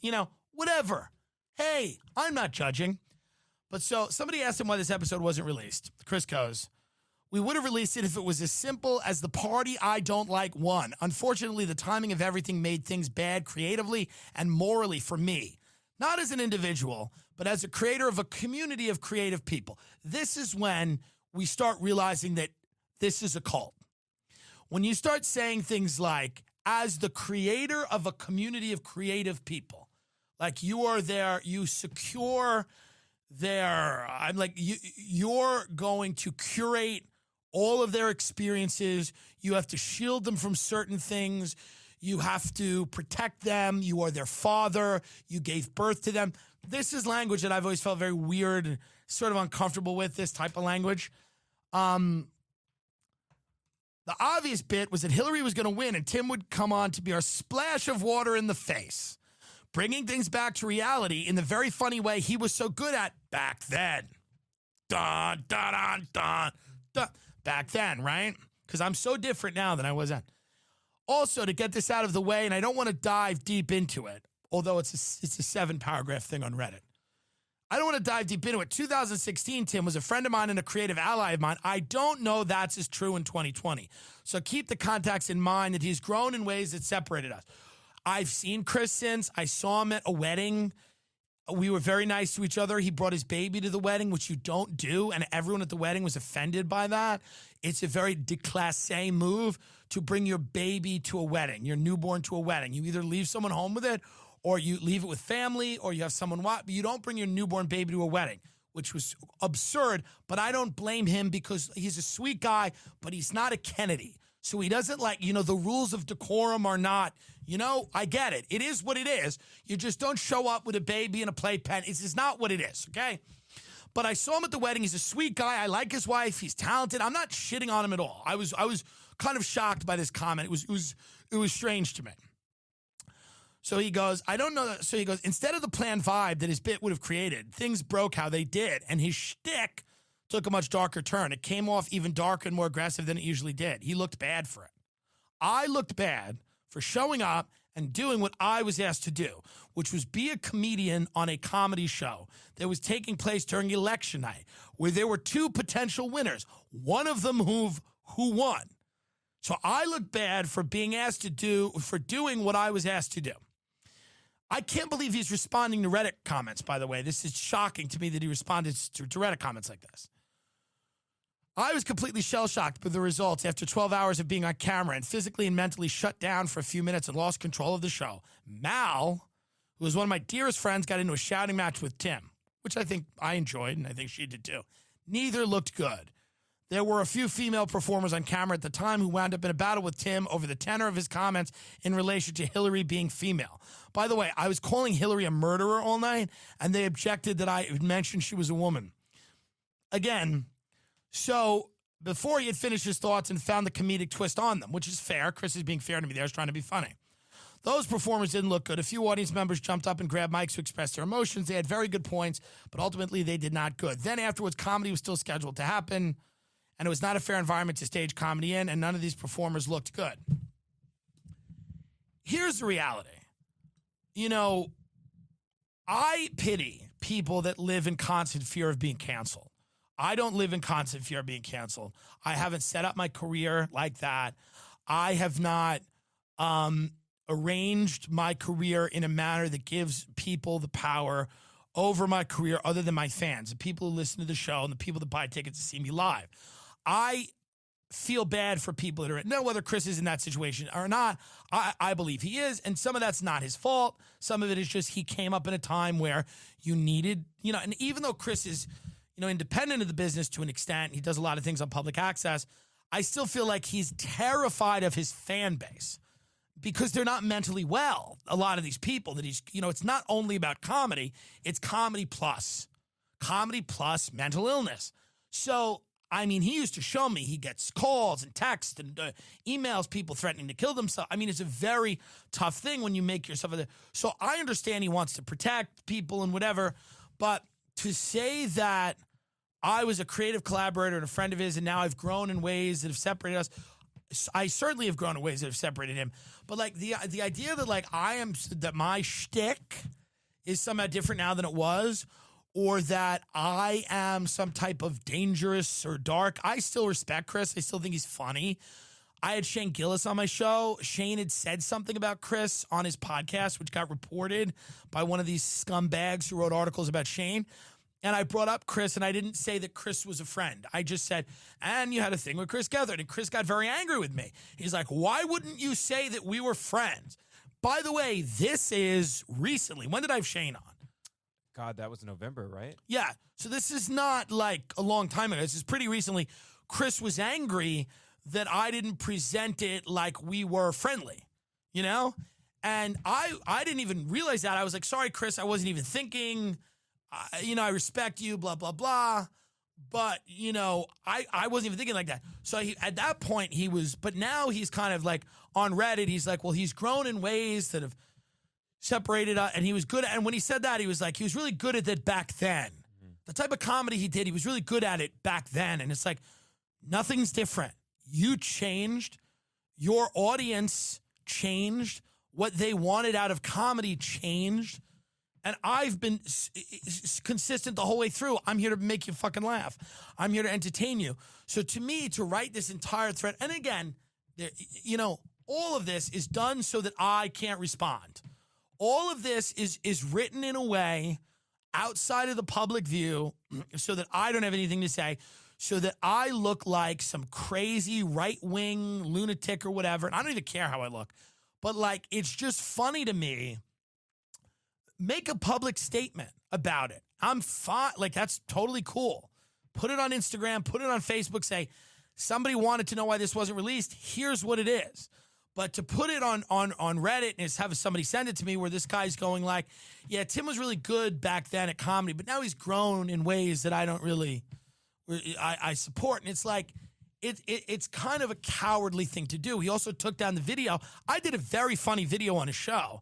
whatever. Hey, I'm not judging. But so somebody asked him why this episode wasn't released. Chris goes, we would have released it if it was as simple as the party I don't like won. Unfortunately, the timing of everything made things bad creatively and morally for me. Not as an individual, but as a creator of a community of creative people. This is when we start realizing that this is a cult. When you start saying things like, as the creator of a community of creative people, you are there, you secure you're going to curate all of their experiences. You have to shield them from certain things. You have to protect them. You are their father. You gave birth to them. This is language that I've always felt very weird and sort of uncomfortable with, this type of language. The obvious bit was that Hillary was going to win and Tim would come on to be our splash of water in the face, bringing things back to reality in the very funny way he was so good at back then. Dun, dun, dun, dun, dun. Back then, right? Because I'm so different now than I was then. Also, to get this out of the way, and I don't want to dive deep into it, although it's a 7-paragraph thing on Reddit. I don't want to dive deep into it. 2016, Tim was a friend of mine and a creative ally of mine. I don't know that's as true in 2020. So keep the context in mind that he's grown in ways that separated us. I've seen Chris since. I saw him at a wedding. We were very nice to each other. He brought his baby to the wedding, which you don't do, and everyone at the wedding was offended by that. It's a very déclassé move to bring your baby to a wedding, your newborn to a wedding. You either leave someone home with it, or you leave it with family, or you have someone watch, but you don't bring your newborn baby to a wedding, which was absurd, but I don't blame him because he's a sweet guy, but he's not a Kennedy. So he doesn't the rules of decorum are not, I get it. It is what it is. You just don't show up with a baby and a playpen. It's just not what it is, okay? But I saw him at the wedding. He's a sweet guy. I like his wife. He's talented. I'm not shitting on him at all. I was kind of shocked by this comment. It was strange to me. So he goes, I don't know. So he goes, instead of the planned vibe that his bit would have created, things broke how they did. And his shtick took a much darker turn. It came off even darker and more aggressive than it usually did. He looked bad for it. I looked bad for showing up and doing what I was asked to do, which was be a comedian on a comedy show that was taking place during election night, where there were two potential winners, one of them who won. So I looked bad for being asked to doing what I was asked to do. I can't believe he's responding to Reddit comments, by the way. This is shocking to me that he responded to Reddit comments like this. I was completely shell-shocked with the results after 12 hours of being on camera and physically and mentally shut down for a few minutes and lost control of the show. Mal, who was one of my dearest friends, got into a shouting match with Tim, which I think I enjoyed, and I think she did too. Neither looked good. There were a few female performers on camera at the time who wound up in a battle with Tim over the tenor of his comments in relation to Hillary being female. By the way, I was calling Hillary a murderer all night, and they objected that I mentioned she was a woman. Again, so before he had finished his thoughts and found the comedic twist on them, which is fair. Chris is being fair to me there. He's trying to be funny. Those performers didn't look good. A few audience members jumped up and grabbed mics to express their emotions. They had very good points, but ultimately they did not good. Then afterwards, comedy was still scheduled to happen, and it was not a fair environment to stage comedy in, and none of these performers looked good. Here's the reality. You know, I pity people that live in constant fear of being canceled. I don't live in constant fear of being canceled. I haven't set up my career like that. I have not arranged my career in a manner that gives people the power over my career other than my fans, the people who listen to the show and the people that buy tickets to see me live. I feel bad for people that are, now whether Chris is in that situation or not, I believe he is, and some of that's not his fault. Some of it is just he came up in a time where you needed, you know, and even though Chris is, you know, independent of the business to an extent, he does a lot of things on public access, I still feel like he's terrified of his fan base because they're not mentally well. A lot of these people that he's, you know, it's not only about comedy, it's comedy plus mental illness. So, I mean, he used to show me, he gets calls and texts and emails, people threatening to kill themselves. I mean, it's a very tough thing when you make yourself. So I understand he wants to protect people and whatever, but to say that I was a creative collaborator and a friend of his, and now I've grown in ways that have separated us. I certainly have grown in ways that have separated him. But like the idea that like that my shtick is somehow different now than it was, or that I am some type of dangerous or dark. I still respect Chris. I still think he's funny. I had Shane Gillis on my show. Shane had said something about Chris on his podcast, which got reported by one of these scumbags who wrote articles about Shane. And I brought up Chris, and I didn't say that Chris was a friend. I just said, and you had a thing with Chris Gethard. And Chris got very angry with me. He's like, why wouldn't you say that we were friends? By the way, this is recently. When did I have Shane on? God, that was November, right? Yeah. So this is not like a long time ago. This is pretty recently. Chris was angry that I didn't present it like we were friendly, you know? And I didn't even realize that. I was like, sorry, Chris, I wasn't even thinking. You know, I respect you, blah, blah, blah. But, you know, I wasn't even thinking like that. So at that point he was, but now he's kind of like on Reddit. He's like, well, he's grown in ways that have separated us. And he was good. And when he said that, he was like, he was really good at it back then. Mm-hmm. The type of comedy he did, he was really good at it back then. And it's like, nothing's different. You changed. Your audience changed. What they wanted out of comedy changed. And I've been consistent the whole way through. I'm here to make you fucking laugh. I'm here to entertain you. So to me, to write this entire thread, and again, you know, all of this is done so that I can't respond. All of this is written in a way outside of the public view so that I don't have anything to say, so that I look like some crazy right-wing lunatic or whatever. And I don't even care how I look. But, like, it's just funny to me. Make a public statement about it. I'm fine. Like, that's totally cool. Put it on Instagram. Put it on Facebook. Say, somebody wanted to know why this wasn't released. Here's what it is. But to put it on Reddit and just have somebody send it to me where this guy's going like, yeah, Tim was really good back then at comedy, but now he's grown in ways that I don't really, I support. And it's like, it's kind of a cowardly thing to do. He also took down the video. I did a very funny video on a show.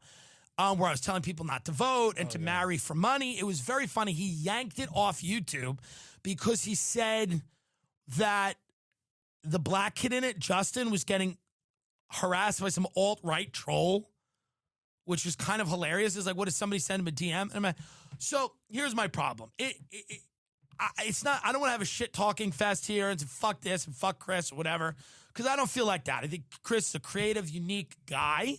where I was telling people not to vote and to marry for money. It was very funny. He yanked it off YouTube because he said that the black kid in it, Justin, was getting harassed by some alt-right troll, which was kind of hilarious. It's like, what, did somebody send him a DM? And I'm like, so here's my problem. It's not, I don't want to have a shit talking fest here and say, fuck this and fuck Chris or whatever, because I don't feel like that. I think Chris is a creative, unique guy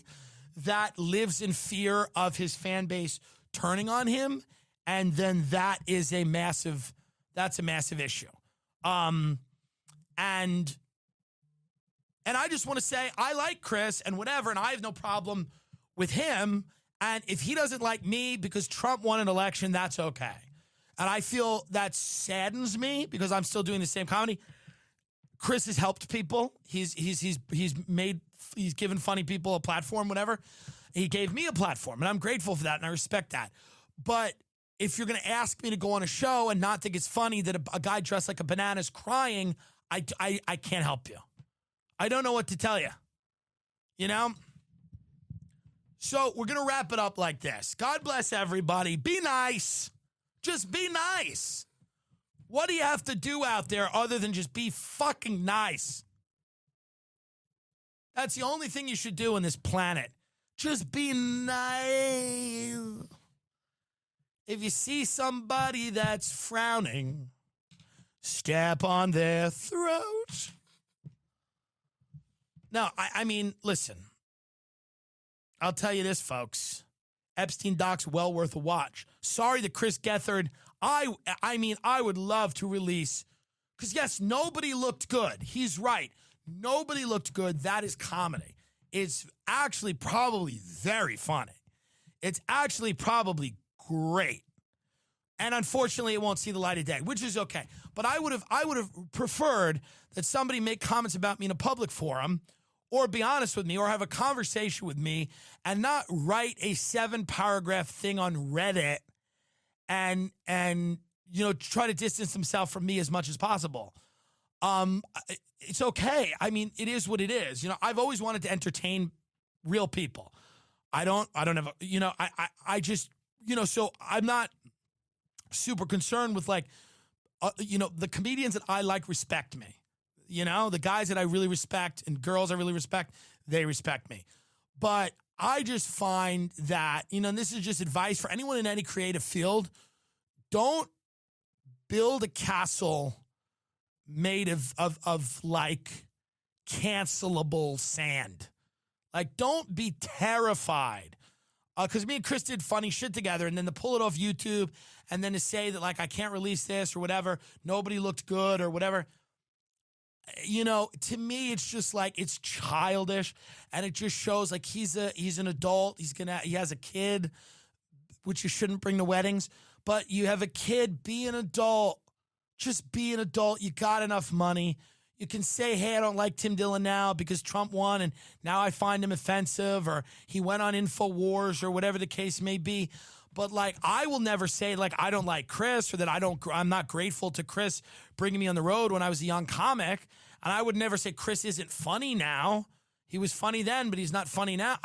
that lives in fear of his fan base turning on him. And then that's a massive issue. And I just want to say, I like Chris and whatever, and I have no problem with him. And if he doesn't like me because Trump won an election, that's okay. And I feel that saddens me because I'm still doing the same comedy. Chris has helped people. He's given funny people a platform, whatever. He gave me a platform, and I'm grateful for that, and I respect that. But if you're going to ask me to go on a show and not think it's funny that a guy dressed like a banana is crying, I can't help you. I don't know what to tell you. You know? So we're going to wrap it up like this. God bless everybody. Be nice. Just be nice. What do you have to do out there other than just be fucking nice? That's the only thing you should do on this planet. Just be nice. If you see somebody that's frowning, step on their throat. No, I mean, listen. I'll tell you this, folks. Epstein doc's well worth a watch. Sorry that Chris Gethard, I mean, I would love to release, because yes, nobody looked good. He's right. Nobody looked good. That is comedy. It's actually probably very funny. It's actually probably great. And unfortunately, it won't see the light of day, which is okay. But I would have preferred that somebody make comments about me in a public forum, or be honest with me, or have a conversation with me, and not write a 7-paragraph thing on Reddit and you know, try to distance himself from me as much as possible. It's okay. I mean, it is what it is. You know, I've always wanted to entertain real people. I don't have, you know, I just, you know, so I'm not super concerned with, like, you know, the comedians that I like respect me. You know, the guys that I really respect and girls I really respect, they respect me. But I just find that, you know, and this is just advice for anyone in any creative field, don't build a castle made of like cancelable sand. Like, don't be terrified. Because me and Chris did funny shit together, and then to pull it off YouTube and then to say that, like, I can't release this or whatever, nobody looked good or whatever. You know, to me, it's just like, it's childish, and it just shows like he's an adult. He has a kid, which you shouldn't bring to weddings, but you have a kid, be an adult. Just be an adult. You got enough money. You can say, hey, I don't like Tim Dillon now because Trump won and now I find him offensive, or he went on InfoWars or whatever the case may be. But, like, I will never say, like, I don't like Chris, or that I'm not grateful to Chris bringing me on the road when I was a young comic. And I would never say Chris isn't funny now. He was funny then, but he's not funny now.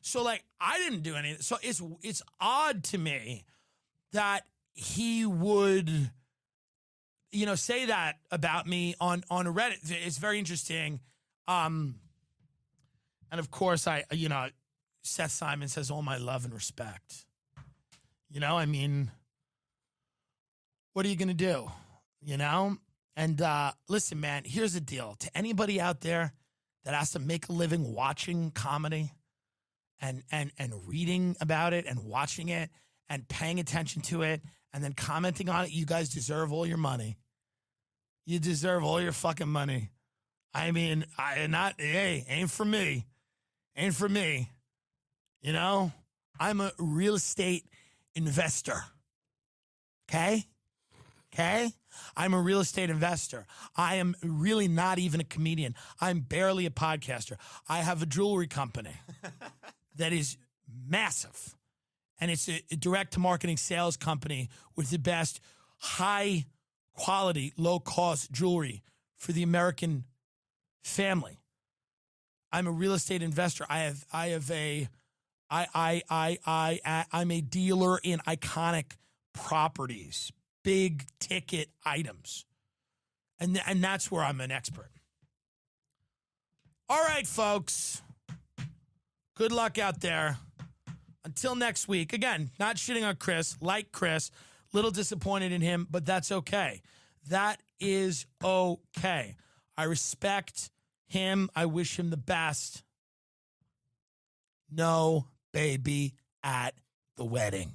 So, like, I didn't do anything. So it's odd to me that he would, you know, say that about me on Reddit. It's very interesting. And of course, Seth Simon says, all my love and respect. You know, I mean, what are you going to do? You know? And listen, man, here's the deal. To anybody out there that has to make a living watching comedy and reading about it and watching it and paying attention to it and then commenting on it, you guys deserve all your money. You deserve all your fucking money. I mean, ain't for me. Ain't for me. You know? I'm a real estate investor. Okay? I'm a real estate investor. I am really not even a comedian. I'm barely a podcaster. I have a jewelry company that is massive. And it's a direct-to-marketing sales company with the best high-quality, low-cost jewelry for the American family. I'm a real estate investor. I have a I'm a dealer in iconic properties, big ticket items. And that's where I'm an expert. All right, folks. Good luck out there. Until next week. Again, not shitting on Chris. Like Chris. Little disappointed in him, but that's okay. That is okay. I respect him. I wish him the best. No baby at the wedding.